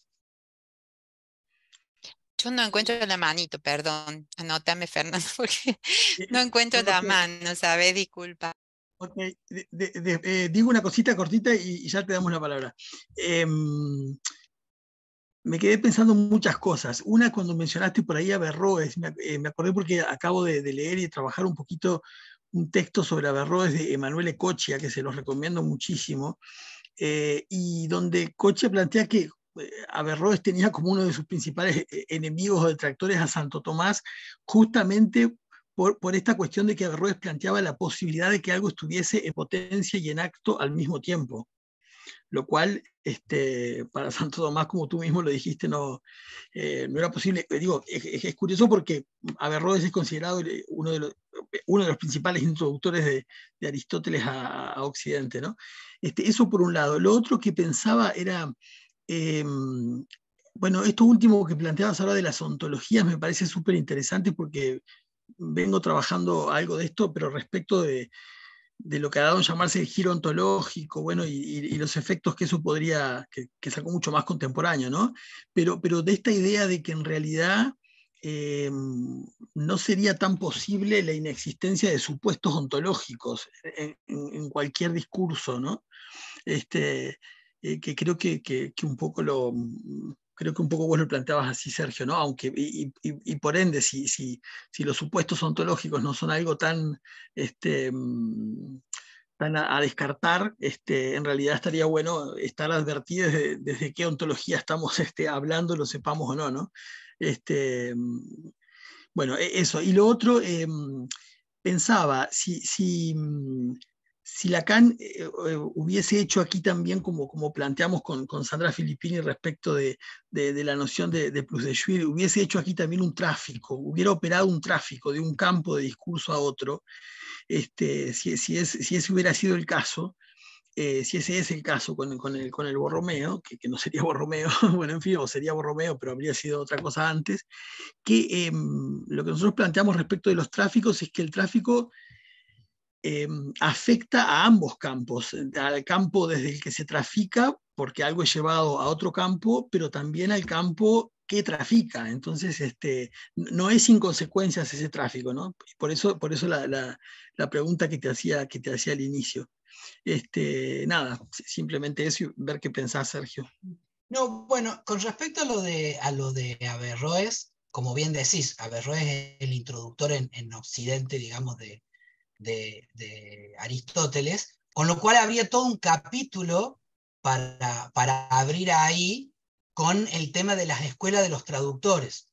Yo no encuentro la manito, perdón. Anótame, Fernando, porque no encuentro la mano, ¿sabes? Disculpa. Ok, digo una cosita cortita y ya te damos la palabra. Me quedé pensando en muchas cosas. Una, cuando mencionaste por ahí a Averroes, me acordé porque acabo de leer y trabajar un poquito un texto sobre Averroes de Emanuele Ecochia, que se los recomiendo muchísimo, y donde Ecochia plantea que Averroes tenía como uno de sus principales enemigos o detractores a Santo Tomás, justamente por esta cuestión de que Averroes planteaba la posibilidad de que algo estuviese en potencia y en acto al mismo tiempo. lo cual para Santo Tomás, como tú mismo lo dijiste, no era posible. Digo, es curioso porque Averroes es considerado uno de los principales introductores de Aristóteles a Occidente, ¿no? Eso por un lado. Lo otro que pensaba era, bueno, esto último que planteabas ahora de las ontologías me parece súper interesante porque vengo trabajando algo de esto, pero respecto de lo que ha dado en llamarse el giro ontológico, bueno, y los efectos que eso podría, que es algo mucho más contemporáneo, ¿no? Pero de esta idea de que en realidad no sería tan posible la inexistencia de supuestos ontológicos en cualquier discurso, ¿no? Que creo que un poco creo que un poco vos lo planteabas así, Sergio, ¿no? Aunque, y por ende, si los supuestos ontológicos no son algo tan, tan a descartar, en realidad estaría bueno estar advertidos desde qué ontología estamos hablando, lo sepamos o no, ¿no? Bueno, eso. Y lo otro, pensaba, si Lacan hubiese hecho aquí también, como planteamos con Sandra Filippini respecto de la noción de plus de Jules, hubiese hecho aquí también un tráfico, hubiera operado un tráfico de un campo de discurso a otro, si ese hubiera sido el caso, si ese es el caso con el Borromeo, que no sería Borromeo, bueno, en fin, o sería Borromeo, pero habría sido otra cosa antes, que lo que nosotros planteamos respecto de los tráficos es que el tráfico afecta a ambos campos, al campo desde el que se trafica, porque algo es llevado a otro campo, pero también al campo que trafica. Entonces, no es sin consecuencias ese tráfico, ¿no? Por eso la pregunta que te hacía al inicio. Nada, simplemente eso y ver qué pensás, Sergio. No, bueno, con respecto a lo de Averroes, como bien decís, Averroes es el introductor en Occidente, digamos, de Aristóteles, con lo cual habría todo un capítulo para abrir ahí con el tema de las escuelas de los traductores,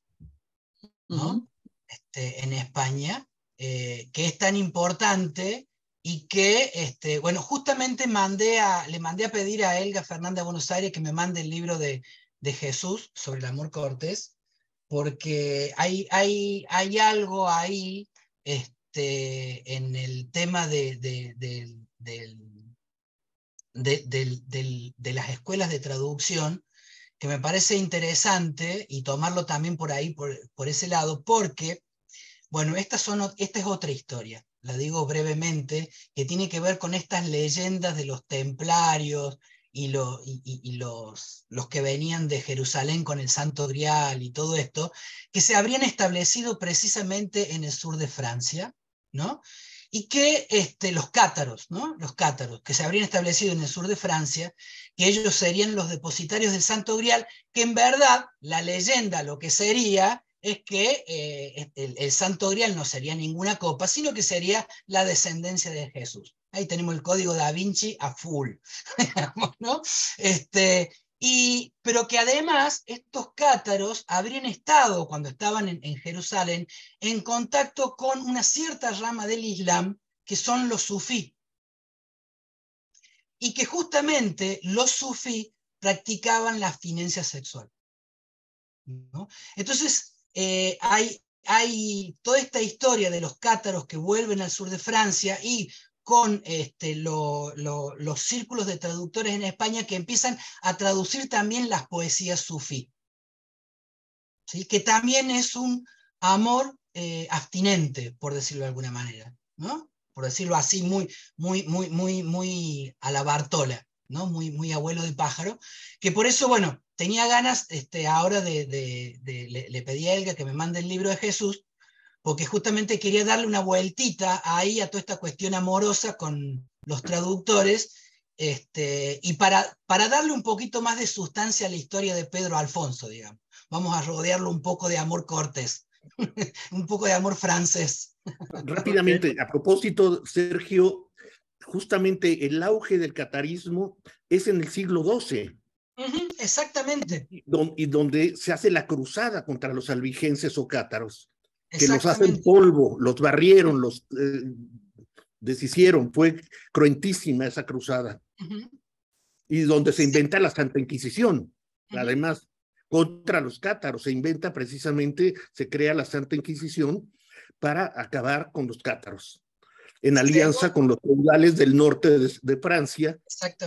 ¿no? En España, que es tan importante y que, bueno, justamente le mandé a pedir a Elga Fernández de Buenos Aires que me mande el libro de Jesús sobre el amor cortés, porque hay algo ahí en el tema de las escuelas de traducción, que me parece interesante y tomarlo también por ahí, por ese lado, porque, bueno, esta es otra historia, la digo brevemente, que tiene que ver con estas leyendas de los templarios y los que venían de Jerusalén con el Santo Grial y todo esto, que se habrían establecido precisamente en el sur de Francia, ¿no? Y que los cátaros, ¿no? Los cátaros, que se habrían establecido en el sur de Francia, que ellos serían los depositarios del Santo Grial, que en verdad la leyenda lo que sería es que el Santo Grial no sería ninguna copa, sino que sería la descendencia de Jesús. Ahí tenemos el código Da Vinci a full, digamos, ¿no? Pero que además estos cátaros habrían estado, cuando estaban en Jerusalén, en contacto con una cierta rama del Islam, que son los sufí. Y que justamente los sufí practicaban la abstinencia sexual, ¿no? Entonces, hay toda esta historia de los cátaros que vuelven al sur de Francia y con los círculos de traductores en España que empiezan a traducir también las poesías sufí, ¿sí? Que también es un amor abstinente, por decirlo de alguna manera, ¿no? Por decirlo así, muy a la Bartola, ¿no? Muy abuelo de pájaro, que por eso, bueno, tenía ganas ahora le pedí a Elga que me mande el libro de Jesús, porque justamente quería darle una vueltita ahí a toda esta cuestión amorosa con los traductores, y para darle un poquito más de sustancia a la historia de Pedro Alfonso, digamos. Vamos a rodearlo un poco de amor cortés, un poco de amor francés. Rápidamente, a propósito, Sergio, justamente el auge del catarismo es en el siglo XII. Exactamente. Y donde se hace la cruzada contra los albigenses o cátaros, que los hacen polvo, los barrieron, los deshicieron. Fue cruentísima esa cruzada. Y donde se inventa la Santa Inquisición, además, contra los cátaros. Se inventa precisamente, se crea la Santa Inquisición para acabar con los cátaros, en alianza con los feudales del norte de Francia,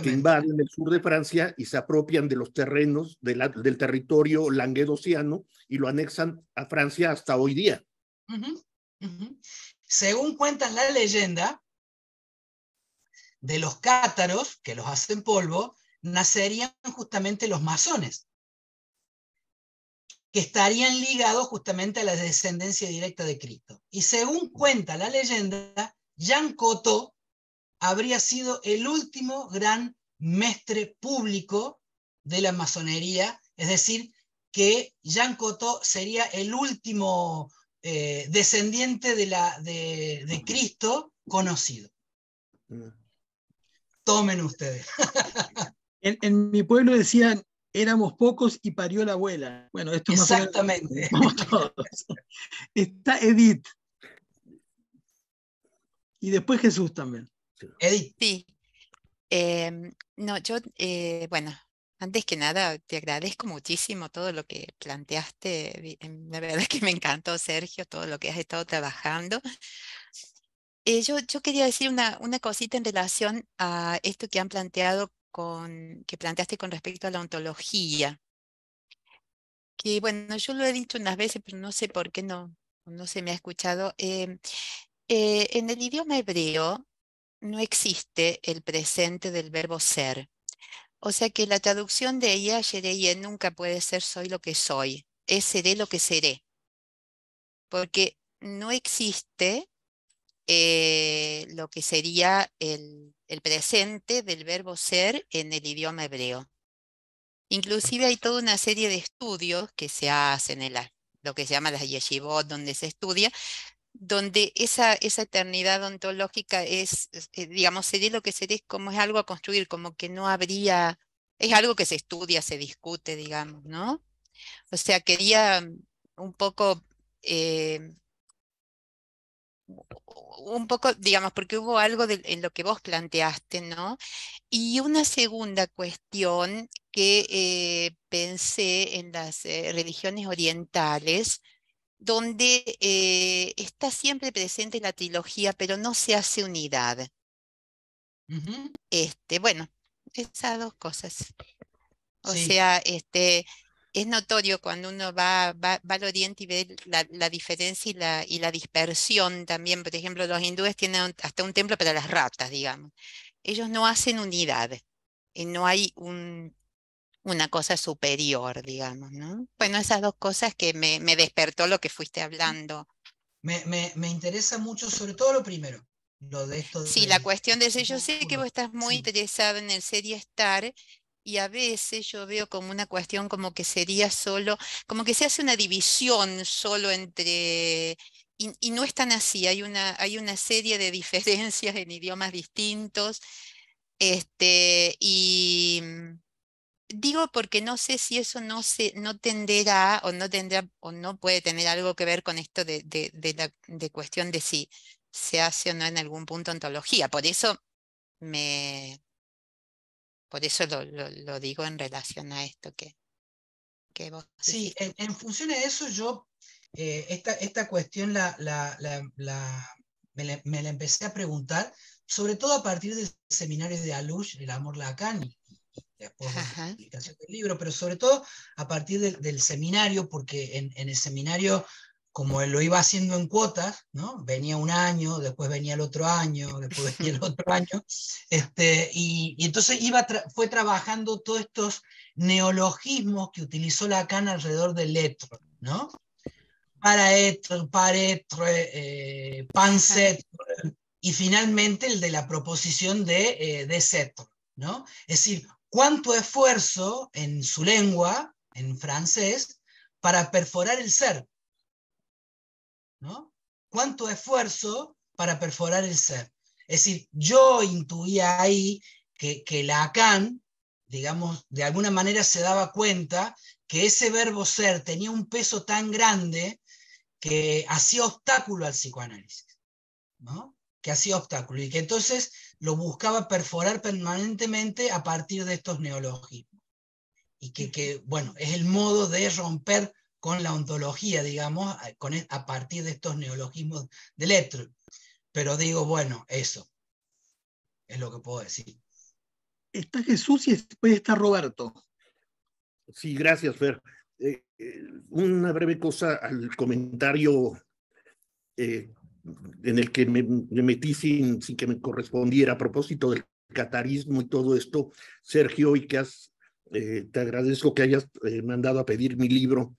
que invaden el sur de Francia y se apropian de los terrenos del territorio languedociano y lo anexan a Francia hasta hoy día. Según cuenta la leyenda, de los cátaros, que los hacen polvo, nacerían justamente los masones, que estarían ligados justamente a la descendencia directa de Cristo. Y según cuenta la leyenda, Jean Cocteau habría sido el último gran mestre público de la masonería, es decir, que Jean Cocteau sería el último descendiente de Cristo conocido. Tomen ustedes. En mi pueblo decían, éramos pocos y parió la abuela. Bueno, esto es exactamente. Más o menos como todos. Está Edith. Y después Jesús también. Edith. Sí. No, yo, bueno, antes que nada, te agradezco muchísimo todo lo que planteaste. La verdad que me encantó, Sergio, todo lo que has estado trabajando. Yo quería decir una cosita en relación a esto que han planteado que planteaste con respecto a la ontología. Que bueno, yo lo he dicho unas veces, pero no sé por qué no se me ha escuchado. En el idioma hebreo no existe el presente del verbo ser. O sea que la traducción de ella, yereye, nunca puede ser soy lo que soy. Es seré lo que seré. Porque no existe lo que sería el presente del verbo ser en el idioma hebreo. Inclusive hay toda una serie de estudios que se hacen en lo que se llama las yeshivot, donde se estudia, donde esa eternidad ontológica es, digamos, seré lo que seré, como es algo a construir, como que no habría, es algo que se estudia, se discute, digamos, ¿no? O sea, quería un poco, digamos, porque hubo algo en lo que vos planteaste, ¿no? Y una segunda cuestión que pensé en las religiones orientales, donde está siempre presente la trilogía, pero no se hace unidad. Bueno, esas dos cosas. O sea, es notorio cuando uno va al oriente y ve la diferencia y la dispersión también. Por ejemplo, los hindúes tienen hasta un templo para las ratas, digamos. Ellos no hacen unidad. No hay una cosa superior, digamos, ¿no? Bueno, esas dos cosas que me despertó lo que fuiste hablando. Me interesa mucho, sobre todo lo primero, lo de esto. Sí, la cuestión de ser, yo sé que vos estás muy interesado en el ser y estar, y a veces yo veo como una cuestión como que sería solo, como que se hace una división solo entre, y no es tan así, hay una serie de diferencias en idiomas distintos, y digo porque no sé si eso no tenderá o no tendrá o no puede tener algo que ver con esto de cuestión de si se hace o no en algún punto ontología. Por eso lo digo en relación a esto que vos sí, decís. en función de eso yo esta cuestión me la empecé a preguntar, sobre todo a partir del seminario de Alush, el amor Lacan, y después la publicación del libro, pero sobre todo a partir del seminario, porque en el seminario, como él lo iba haciendo en cuotas, ¿no? Venía un año, después venía el otro año, después venía el otro año, y entonces fue trabajando todos estos neologismos que utilizó Lacan alrededor del etro, ¿no? Paraetre, paretre, pansetre, y finalmente el de la proposición de setro, ¿no? Es decir, cuánto esfuerzo en su lengua, en francés, para perforar el ser, ¿no? Cuánto esfuerzo para perforar el ser. Es decir, yo intuía ahí que Lacan, digamos, de alguna manera se daba cuenta que ese verbo ser tenía un peso tan grande que hacía obstáculo al psicoanálisis, ¿no? Que hacía obstáculo, y que entonces lo buscaba perforar permanentemente a partir de estos neologismos. Y bueno, es el modo de romper con la ontología, digamos, a partir de estos neologismos de Lertre. Pero digo, bueno, eso es lo que puedo decir. Está Jesús y después está Roberto. Sí, gracias, Fer. Una breve cosa al comentario en el que me metí sin que me correspondiera a propósito del catarismo y todo esto, Sergio, y que te agradezco que hayas mandado a pedir mi libro.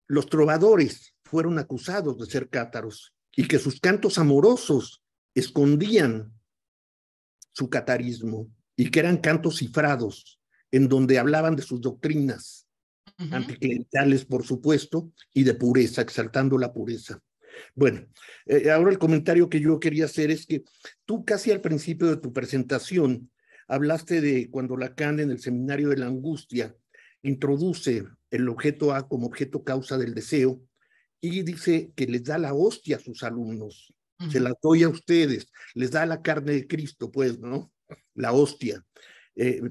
Los trovadores fueron acusados de ser cátaros y que sus cantos amorosos escondían su catarismo y que eran cantos cifrados en donde hablaban de sus doctrinas anticlericales, por supuesto, y de pureza, exaltando la pureza. Bueno, ahora el comentario que yo quería hacer es que tú casi al principio de tu presentación hablaste de cuando Lacan en el Seminario de la Angustia introduce el objeto A como objeto causa del deseo y dice que les da la hostia a sus alumnos, se las doy a ustedes, les da la carne de Cristo, pues, ¿no? La hostia.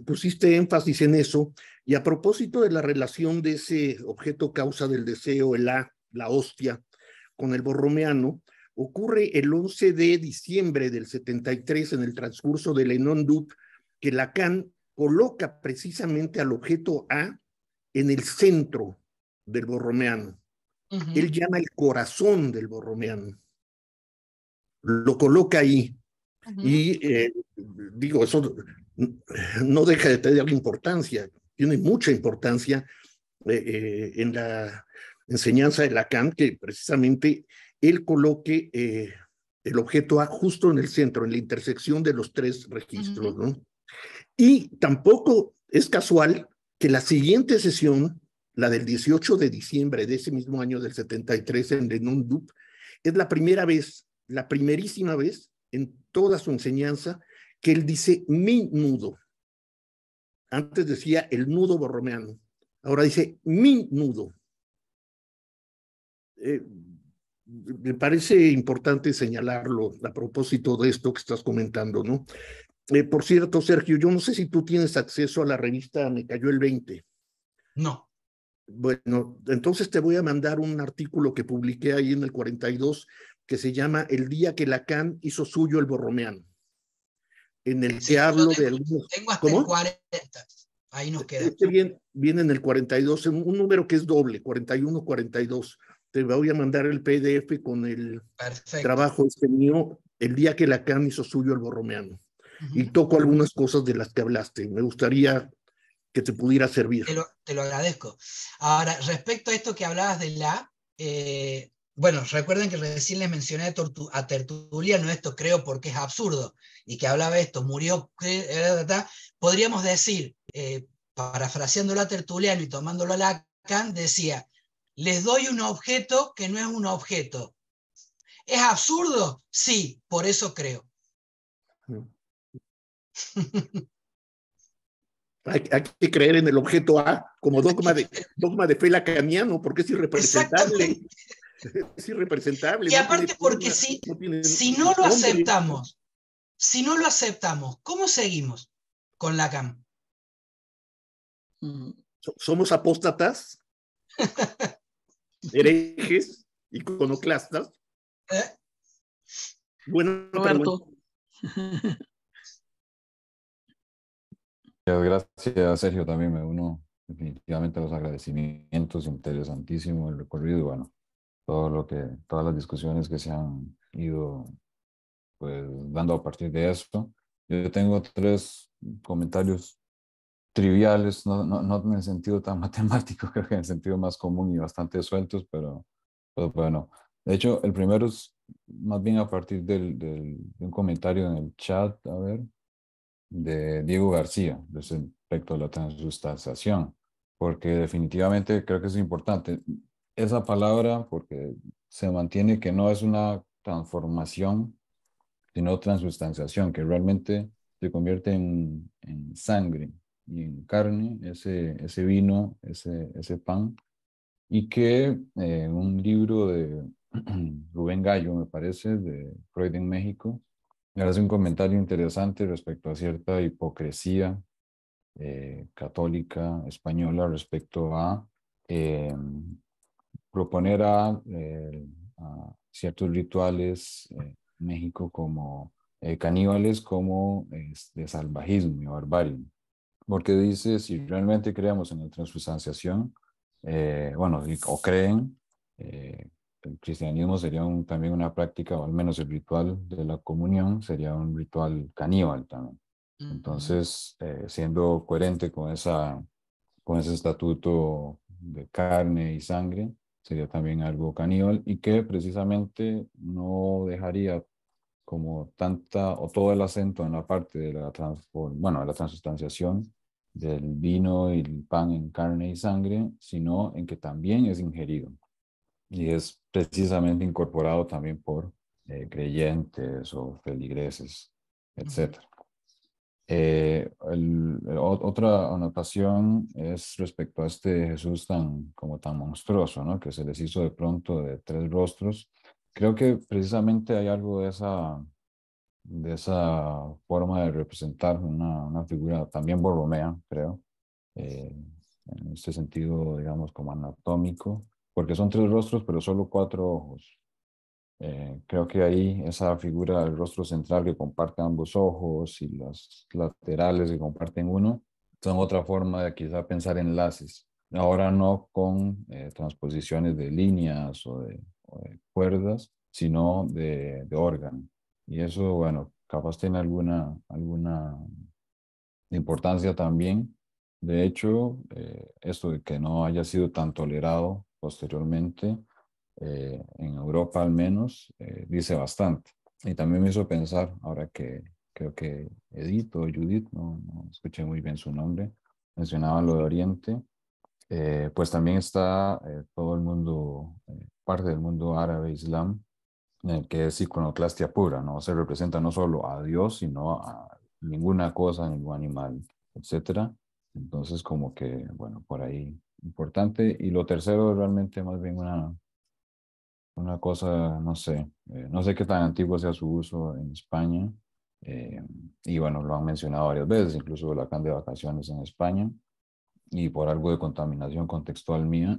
Pusiste énfasis en eso, y a propósito de la relación de ese objeto causa del deseo, el A, la hostia, con el borromeano, ocurre el 11 de diciembre del 73 en el transcurso del Enon Dup, que Lacan coloca precisamente al objeto A en el centro del borromeano. Él llama el corazón del borromeano. Lo coloca ahí. Y digo, eso no deja de tener importancia, tiene mucha importancia en la enseñanza de Lacan, que precisamente él coloque el objeto A justo en el centro, en la intersección de los tres registros, ¿no? Y tampoco es casual que la siguiente sesión, la del 18 de diciembre de ese mismo año del 73 en Renon Dup, es la primera vez, la primerísima vez en toda su enseñanza que él dice mi nudo. Antes decía el nudo borromeano, ahora dice mi nudo. Me parece importante señalarlo a propósito de esto que estás comentando, ¿no? Por cierto, Sergio, yo no sé si tú tienes acceso a la revista Me Cayó el 20. No. Bueno, entonces te voy a mandar un artículo que publiqué ahí en el 42 que se llama El día que Lacan hizo suyo el borromeano, en el que hablo de algunos... Tengo hasta ¿Cómo? el 40, ahí nos queda. Viene en el 42, en un número que es doble, 41-42. Te voy a mandar el PDF con el trabajo mío, El día que Lacan hizo suyo el borromeano. Y toco algunas cosas de las que hablaste. Me gustaría que te pudiera servir. Te lo agradezco. Ahora, respecto a esto que hablabas de bueno, recuerden que recién les mencioné a Tertuliano esto, creo, porque es absurdo, y que hablaba esto, murió, podríamos decir, parafraseándolo a Tertuliano y tomándolo a Lacan, decía, les doy un objeto que no es un objeto. ¿Es absurdo? Sí, por eso creo. Hay que creer en el objeto A como dogma de fe lacaniano, porque es irrepresentable. Es irrepresentable. Y aparte porque si no lo aceptamos, ¿cómo seguimos con Lacan? Somos apóstatas, herejes, iconoclastas. Bueno, Roberto. Gracias, Sergio. También me uno definitivamente a los agradecimientos. Interesantísimo el recorrido. Bueno, todas las discusiones que se han ido pues dando a partir de esto. Yo tengo 3 comentarios triviales, no en el sentido tan matemático, creo que en el sentido más común y bastante sueltos, pero bueno. De hecho, el primero es más bien a partir de un comentario en el chat, a ver, de Diego García, respecto a la transustanciación, porque definitivamente creo que es importante esa palabra, porque se mantiene que no es una transformación, sino transustanciación, que realmente se convierte en sangre y en carne, ese vino, ese pan, y que en un libro de Rubén Gallo, me parece, de Freud en México, Me hace un comentario interesante respecto a cierta hipocresía católica española respecto a proponer a ciertos rituales en México como caníbales como de salvajismo y barbarie. Porque dice, si realmente creemos en la transustanciación, bueno, o creen, el cristianismo sería también una práctica, o al menos el ritual de la comunión sería un ritual caníbal también. Entonces, siendo coherente con ese estatuto de carne y sangre, sería también algo caníbal y que precisamente no dejaría como tanta o todo el acento en la parte de la de la transustanciación del vino y el pan en carne y sangre, sino en que también es ingerido y es precisamente incorporado también por creyentes o feligreses, etc. Otra anotación es respecto a este Jesús como tan monstruoso, ¿no? Que se les hizo de pronto de 3 rostros. Creo que precisamente hay algo de esa forma de representar una figura también borromea, creo, eh, en este sentido, digamos, como anatómico, porque son 3 rostros, pero solo 4 ojos. Creo que ahí esa figura del rostro central que comparte ambos ojos y las laterales que comparten uno, son otra forma de quizá pensar enlaces. Ahora no con transposiciones de líneas o de cuerdas, sino de órgano. Y eso, bueno, capaz tiene alguna importancia también. De hecho, esto de que no haya sido tan tolerado posteriormente, en Europa al menos, dice bastante. Y también me hizo pensar, ahora que creo que Edith o Judith, no escuché muy bien su nombre, mencionaba lo de Oriente, pues también está todo el mundo, parte del mundo árabe, islam, en el que es iconoclastia pura, ¿no? Se representa no solo a Dios, sino a ninguna cosa, ningún animal, etcétera. Entonces, como que, bueno, por ahí importante. Y lo tercero es realmente más bien una cosa, no sé, no sé qué tan antiguo sea su uso en España. eh, y bueno, lo han mencionado varias veces, incluso la can de vacaciones en España y por algo de contaminación contextual mía,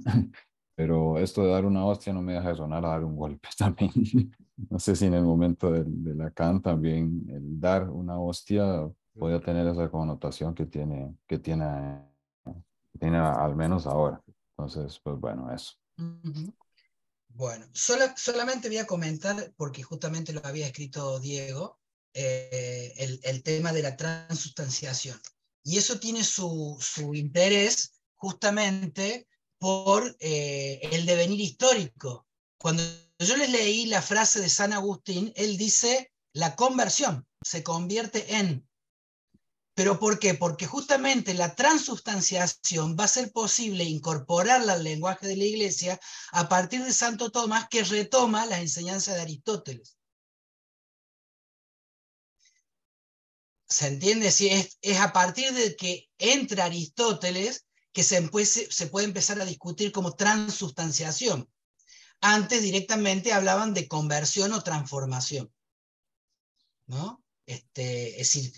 pero esto de dar una hostia no me deja de sonar a dar un golpe también. No sé si en el momento de Lacan también el dar una hostia podía tener esa connotación que tiene al menos ahora. Entonces, pues bueno, eso. Bueno, solamente voy a comentar, porque justamente lo había escrito Diego, el tema de la transustanciación. Y eso tiene su interés justamente por el devenir histórico. Cuando yo les leí la frase de San Agustín, él dice, la conversión se convierte en. ¿Pero por qué? Porque justamente la transustanciación va a ser posible incorporarla al lenguaje de la Iglesia a partir de Santo Tomás, que retoma las enseñanzas de Aristóteles. ¿Se entiende? Si es a partir de que entra Aristóteles que se puede empezar a discutir como transustanciación. Antes directamente hablaban de conversión o transformación, ¿no? Es decir,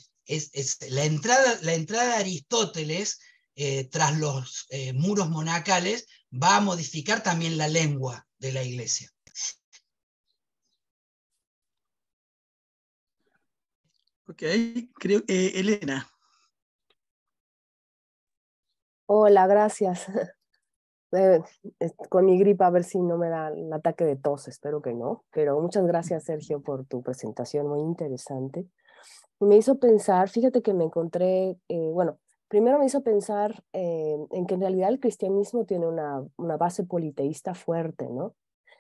la entrada de Aristóteles tras los muros monacales va a modificar también la lengua de la iglesia. Ok, creo que Elena. Hola, gracias. Con mi gripa a ver si no me da el ataque de tos, espero que no. Pero muchas gracias, Sergio, por tu presentación, muy interesante. Y me hizo pensar, fíjate que me encontré, bueno, primero me hizo pensar en que en realidad el cristianismo tiene una base politeísta fuerte, ¿no?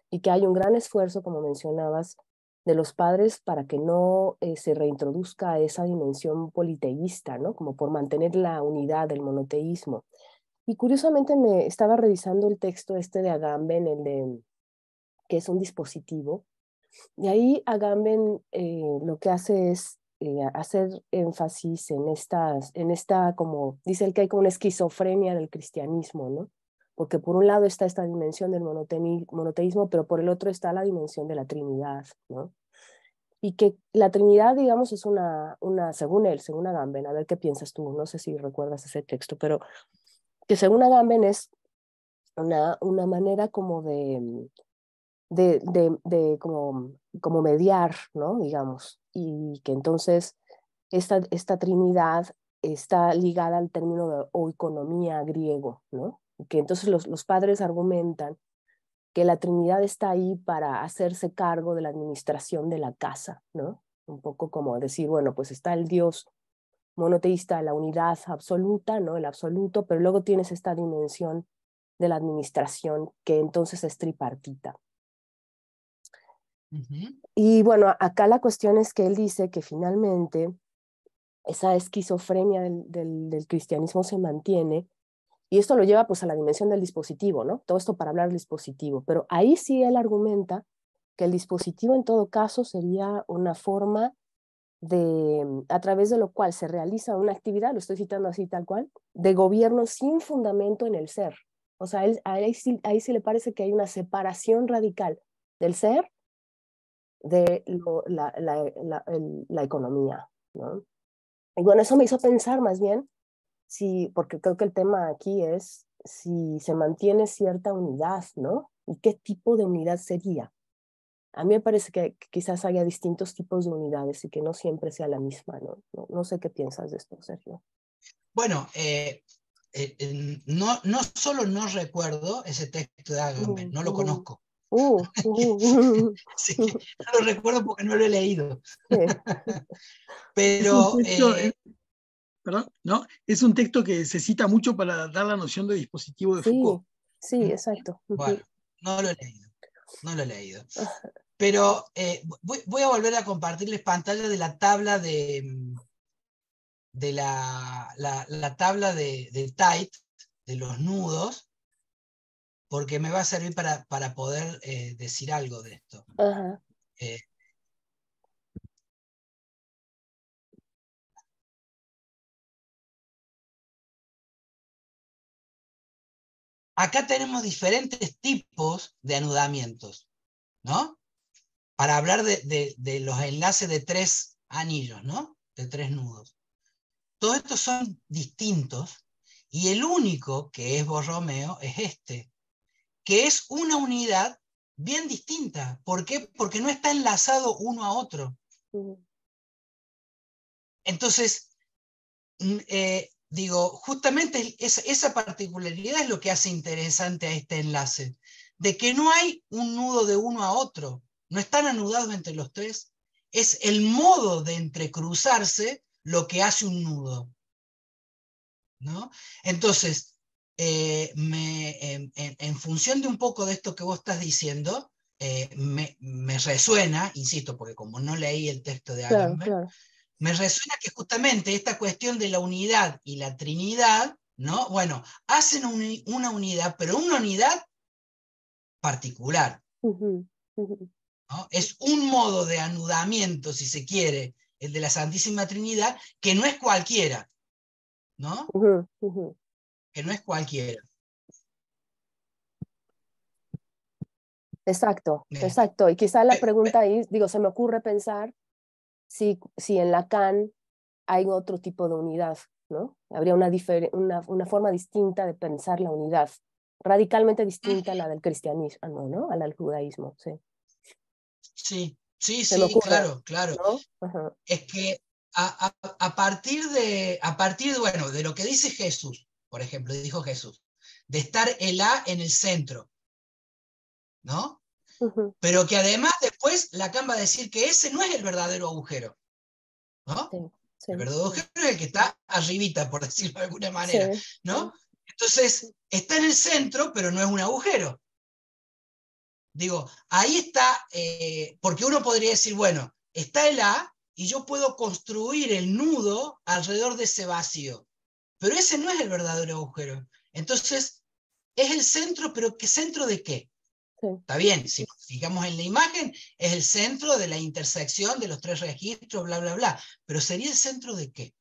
Y que hay un gran esfuerzo, como mencionabas, de los padres para que no se reintroduzca esa dimensión politeísta, ¿no? Como por mantener la unidad del monoteísmo. Y curiosamente me estaba revisando el texto este de Agamben, que es un dispositivo, y ahí Agamben lo que hace es hacer énfasis en esta, como dice él, que hay como una esquizofrenia del cristianismo, ¿no? Porque por un lado está esta dimensión del monoteísmo, pero por el otro está la dimensión de la Trinidad, ¿no? y que la Trinidad, digamos, es según él, según Agamben, a ver qué piensas tú, no sé si recuerdas ese texto, pero que según Agamben es una manera como de como mediar, ¿no? Digamos, y que entonces esta Trinidad está ligada al término de oikonomía griego, ¿no? Que entonces los padres argumentan que la Trinidad está ahí para hacerse cargo de la administración de la casa, ¿no? Un poco como decir, bueno, pues está el Dios monoteísta, la unidad absoluta, ¿no? El absoluto, pero luego tienes esta dimensión de la administración que entonces es tripartita. Y bueno, acá la cuestión es que él dice que finalmente esa esquizofrenia del cristianismo se mantiene, y esto lo lleva pues a la dimensión del dispositivo, ¿no? Todo esto para hablar del dispositivo, pero ahí sí él argumenta que el dispositivo en todo caso sería una forma a través de lo cual se realiza una actividad, lo estoy citando así tal cual, de gobierno sin fundamento en el ser. O sea, ahí sí le parece que hay una separación radical del ser de la economía, ¿no? Y bueno, eso me hizo pensar más bien, porque creo que el tema aquí es si se mantiene cierta unidad, ¿no? ¿Y qué tipo de unidad sería? A mí me parece que quizás haya distintos tipos de unidades y que no siempre sea la misma, ¿no? No sé qué piensas de esto, Sergio. Bueno, no solo no recuerdo ese texto de Agamben, no lo conozco. Así que no lo recuerdo porque no lo he leído. Pero... perdón, ¿no? Es un texto que se cita mucho para dar la noción de dispositivo de Foucault. Sí, exacto. Bueno, no lo he leído. Pero voy a volver a compartirles pantalla de la tabla la tabla de tight, de los nudos, porque me va a servir para poder decir algo de esto. Acá tenemos diferentes tipos de anudamientos, ¿no? Para hablar de los enlaces de 3 anillos, ¿no? De 3 nudos. Todos estos son distintos, y el único que es Borromeo es este, que es una unidad bien distinta. ¿Por qué? Porque no está enlazado uno a otro. Entonces, digo, justamente esa particularidad es lo que hace interesante a este enlace, de que no hay un nudo de uno a otro, no están anudados entre los 3, es el modo de entrecruzarse lo que hace un nudo, ¿no? Entonces, en función de un poco de esto que vos estás diciendo, me resuena, insisto, porque como no leí el texto de Agamben, claro. Me resuena que justamente esta cuestión de la unidad y la Trinidad, ¿no? Bueno, hacen una unidad, pero una unidad particular. ¿No? Es un modo de anudamiento, si se quiere, el de la Santísima Trinidad, que no es cualquiera, ¿no? Que no es cualquiera. Exacto, exacto. Y quizá la pregunta ahí, digo, se me ocurre pensar si en Lacan hay otro tipo de unidad, ¿no? Habría una forma distinta de pensar la unidad, radicalmente distinta a la del cristianismo, ¿no? A la del judaísmo, sí. Sí, ocurre, claro. ¿no? Es que a partir de, bueno, de lo que dice Jesús, por ejemplo, dijo Jesús, de estar el A en el centro, ¿no? Pero que además después Lacan va a decir que ese no es el verdadero agujero, ¿no? Sí. El verdadero agujero es el que está arribita, por decirlo de alguna manera, ¿no? Entonces, está en el centro, pero no es un agujero. Digo, ahí está, porque uno podría decir, bueno, está el A y yo puedo construir el nudo alrededor de ese vacío, pero ese no es el verdadero agujero. Entonces, es el centro, pero ¿qué centro de qué? Está bien, si nos fijamos en la imagen, es el centro de la intersección de los 3 registros, bla, bla, bla, pero ¿sería el centro de qué?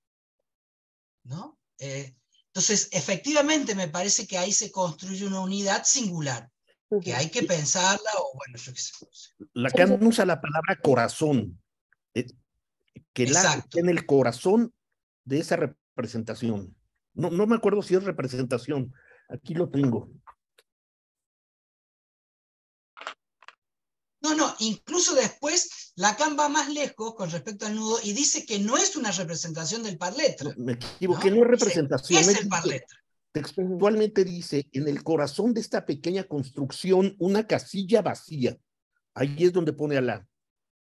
¿No? Entonces, efectivamente me parece que ahí se construye una unidad singular, que hay que pensarla, o bueno, yo qué sé. Lacan usa la palabra corazón que la Exacto. en el corazón de esa representación. No me acuerdo si es representación. Aquí lo tengo. No, incluso después Lacan va más lejos con respecto al nudo y dice que no es una representación del par letra. Me equivoqué, no es representación. Es el par letra. Textualmente dice, en el corazón de esta pequeña construcción, una casilla vacía. Ahí es donde pone Alá.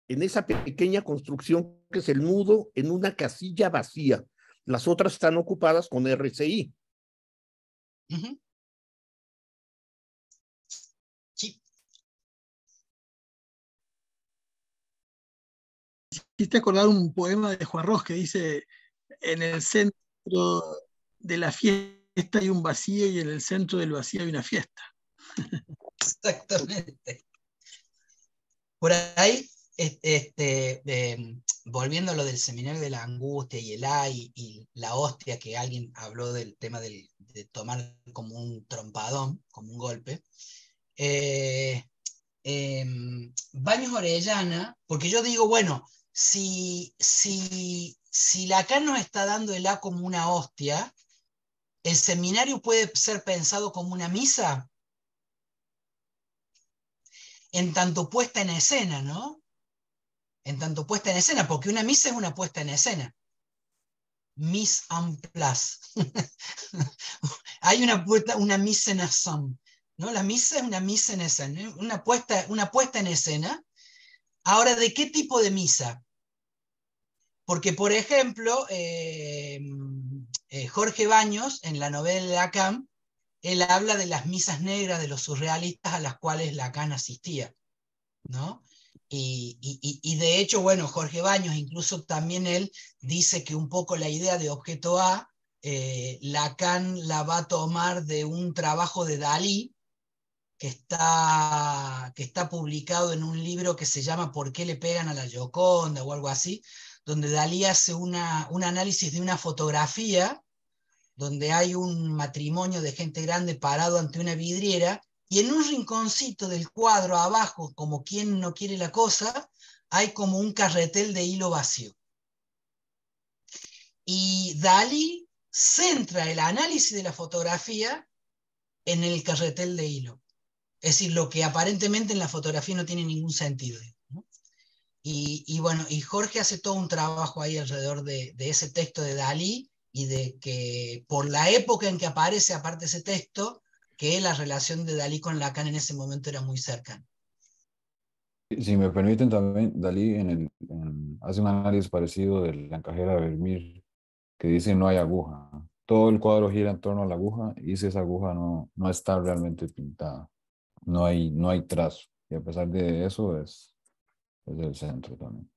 En esa pequeña construcción que es el nudo, en una casilla vacía. Las otras están ocupadas con RCI. Sí. Hiciste acordar un poema de Juan Ros que dice: en el centro de la fiesta hay un vacío y en el centro del vacío hay una fiesta. Exactamente. Por ahí, volviendo a lo del seminario de la angustia y el ay y la hostia, que alguien habló del tema de tomar como un trompadón, como un golpe. Baños Orellana, porque yo digo, bueno, si Lacan nos está dando el A como una hostia, ¿el seminario puede ser pensado como una misa? En tanto puesta en escena, ¿no? En tanto puesta en escena, porque una misa es una puesta en escena. Mise en place. Hay una mise en scène, ¿no? La misa es una mise en escena, una puesta en escena. Ahora, ¿de qué tipo de misa? Porque, por ejemplo, Jorge Baños, en la novela de Lacan, él habla de las misas negras de los surrealistas a las cuales Lacan asistía, ¿no? Y de hecho, bueno, Jorge Baños, incluso también él dice que un poco la idea de objeto A, Lacan la va a tomar de un trabajo de Dalí, que está publicado en un libro que se llama ¿Por qué le pegan a la Gioconda? O algo así, donde Dalí hace un análisis de una fotografía donde hay un matrimonio de gente grande parado ante una vidriera, y en un rinconcito del cuadro abajo, como quien no quiere la cosa, hay como un carretel de hilo vacío. Y Dalí centra el análisis de la fotografía en el carretel de hilo. Es decir, lo que aparentemente en la fotografía no tiene ningún sentido, ¿no? Y bueno, y Jorge hace todo un trabajo ahí alrededor de ese texto de Dalí, y de que por la época en que aparece, aparte ese texto, que la relación de Dalí con Lacan en ese momento era muy cercana. Si me permiten también, Dalí hace un análisis parecido de la encajera de Vermeer, que dice no hay aguja. Todo el cuadro gira en torno a la aguja, y si esa aguja no está realmente pintada. No hay trazo. Y a pesar de eso es el centro también.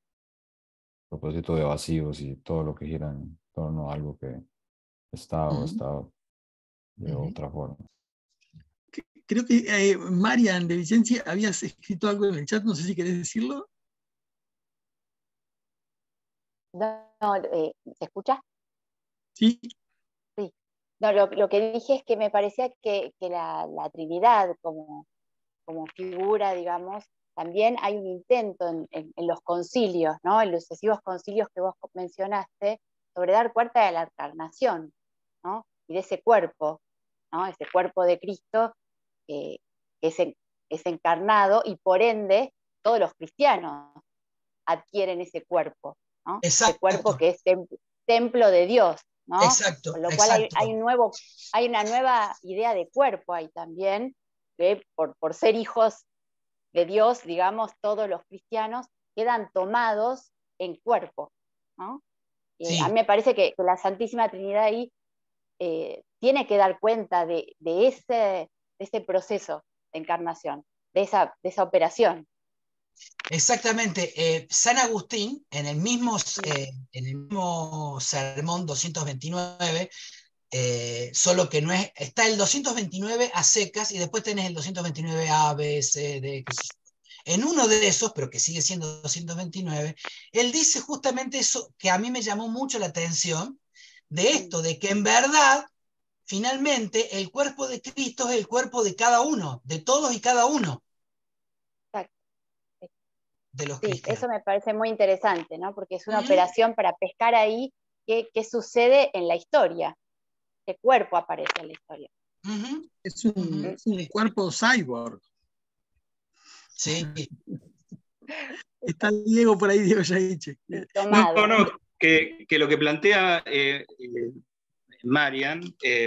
A propósito de vacíos y todo lo que gira en torno a algo que está o está de otra forma. Creo que Marian de Vicencia habías escrito algo en el chat, no sé si querés decirlo. No, ¿se escucha? Sí. Sí. No, lo que dije es que me parecía que la Trinidad como figura, digamos, también hay un intento en los concilios, ¿no? En los sucesivos concilios que vos mencionaste, sobre dar cuenta de la encarnación, ¿no? Y de ese cuerpo, ¿no? Ese cuerpo de Cristo que es encarnado, y por ende todos los cristianos adquieren ese cuerpo, ¿no? Ese cuerpo que es templo de Dios, ¿no? Exacto. Con lo cual hay una nueva idea de cuerpo ahí también, que por ser hijos de Dios, digamos, todos los cristianos quedan tomados en cuerpo, ¿no? Sí. A mí me parece que la Santísima Trinidad ahí tiene que dar cuenta de ese proceso de encarnación, de esa operación. Exactamente. San Agustín, en el mismo sermón 229, solo que no está el 229 a secas, y después tenés el 229 A, B, C, D. En uno de esos, pero que sigue siendo 229, él dice justamente eso que a mí me llamó mucho la atención, de esto, de que en verdad, finalmente, el cuerpo de Cristo es el cuerpo de cada uno, de todos y cada uno. de los Sí, cristianos. eso me parece muy interesante, ¿no? Porque es una operación para pescar ahí qué sucede en la historia, qué cuerpo aparece en la historia. Es un cuerpo cyborg. Sí. Está Diego por ahí, Diego Yaiche. No, que lo que plantea Marian,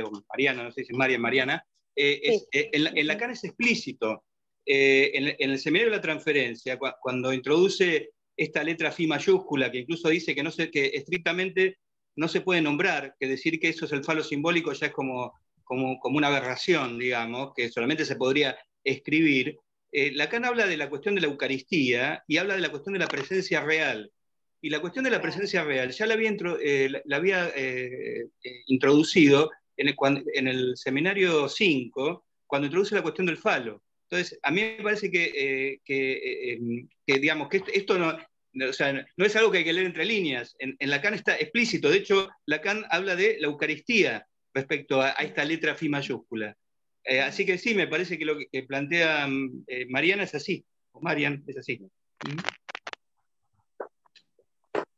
o Mariana, no sé si es Mariana, en Lacan es explícito. En el seminario de la transferencia, cuando introduce esta letra Fi mayúscula, que incluso dice que estrictamente no se puede nombrar, que decir que eso es el falo simbólico ya es como una aberración, digamos, que solamente se podría escribir. Lacan habla de la cuestión de la Eucaristía y habla de la cuestión de la presencia real. Y la cuestión de la presencia real ya la había introducido en el seminario 5, cuando introduce la cuestión del falo. Entonces, a mí me parece que digamos, que esto no, o sea, no es algo que hay que leer entre líneas. En Lacan está explícito. De hecho, Lacan habla de la Eucaristía respecto a esta letra Fi mayúscula. Así que sí, me parece que lo que plantea Mariana es así, o Marian es así. No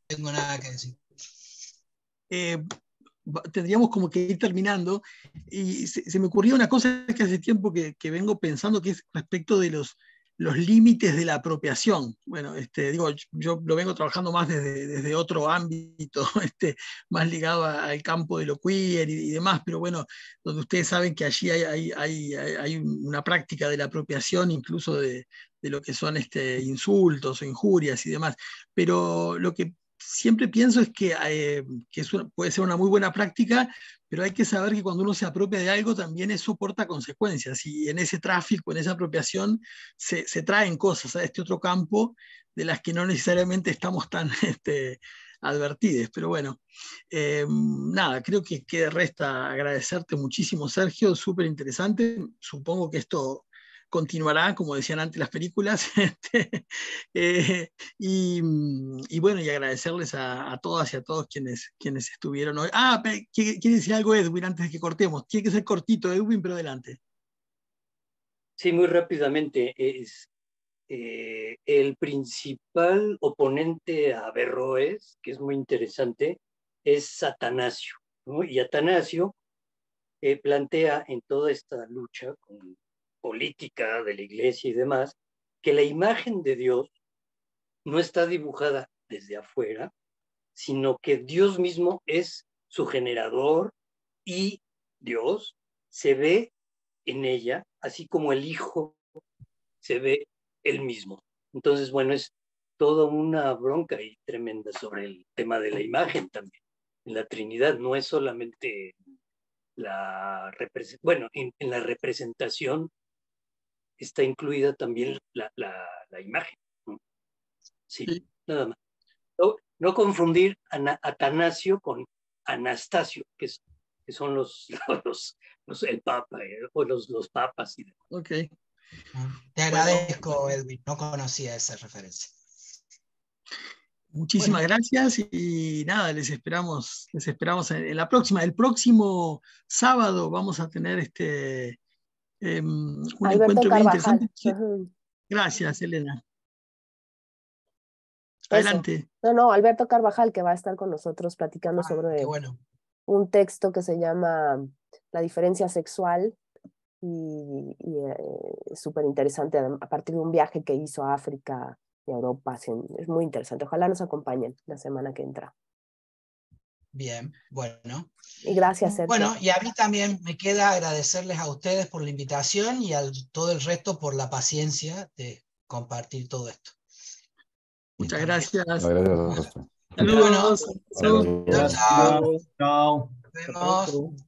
tengo nada que decir. Tendríamos como que ir terminando, y se me ocurrió una cosa que hace tiempo que vengo pensando, que es respecto de los límites de la apropiación. Bueno, digo, yo lo vengo trabajando más desde otro ámbito, más ligado al campo de lo queer y demás, pero bueno, donde ustedes saben que allí hay una práctica de la apropiación, incluso de lo que son insultos o injurias y demás. Pero lo que siempre pienso es que puede ser una muy buena práctica, pero hay que saber que cuando uno se apropia de algo también eso porta consecuencias, y en ese tráfico, en esa apropiación, se traen cosas a este otro campo de las que no necesariamente estamos tan advertidos. Pero bueno, nada, creo que resta agradecerte muchísimo, Sergio, súper interesante. Supongo que esto continuará, como decían antes las películas, y bueno, y agradecerles a todas y a todos quienes estuvieron hoy. ¿Quiere decir algo, Edwin, antes de que cortemos? Tiene que ser cortito, Edwin, pero adelante. Sí, muy rápidamente. El principal oponente a Averroes, que es muy interesante, es Atanasio, ¿no? Y Atanasio plantea en toda esta lucha con política de la iglesia y demás, que la imagen de Dios no está dibujada desde afuera, sino que Dios mismo es su generador y Dios se ve en ella, así como el Hijo se ve él mismo. Entonces, bueno, es toda una bronca y tremenda sobre el tema de la imagen también. En la Trinidad no es solamente en la representación está incluida también la imagen, ¿no? Sí, nada más. No confundir Atanasio con Anastasio, que son el Papa o los papas. Y demás. Ok. Te agradezco, Edwin, no conocía esa referencia. Muchísimas gracias, y nada, les esperamos en la próxima. El próximo sábado vamos a tener un Alberto encuentro bien Carvajal. interesante. Gracias, Elena. Adelante. No, Alberto Carvajal, que va a estar con nosotros platicando sobre un texto que se llama La diferencia sexual, y es súper interesante, a partir de un viaje que hizo a África y a Europa. Es muy interesante. Ojalá nos acompañen la semana que entra. Bien, bueno. Y gracias, Sergio. Bueno, y a mí también me queda agradecerles a ustedes por la invitación y a todo el resto por la paciencia de compartir todo esto. Muchas gracias. Gracias. Saludos. Chao. Nos vemos.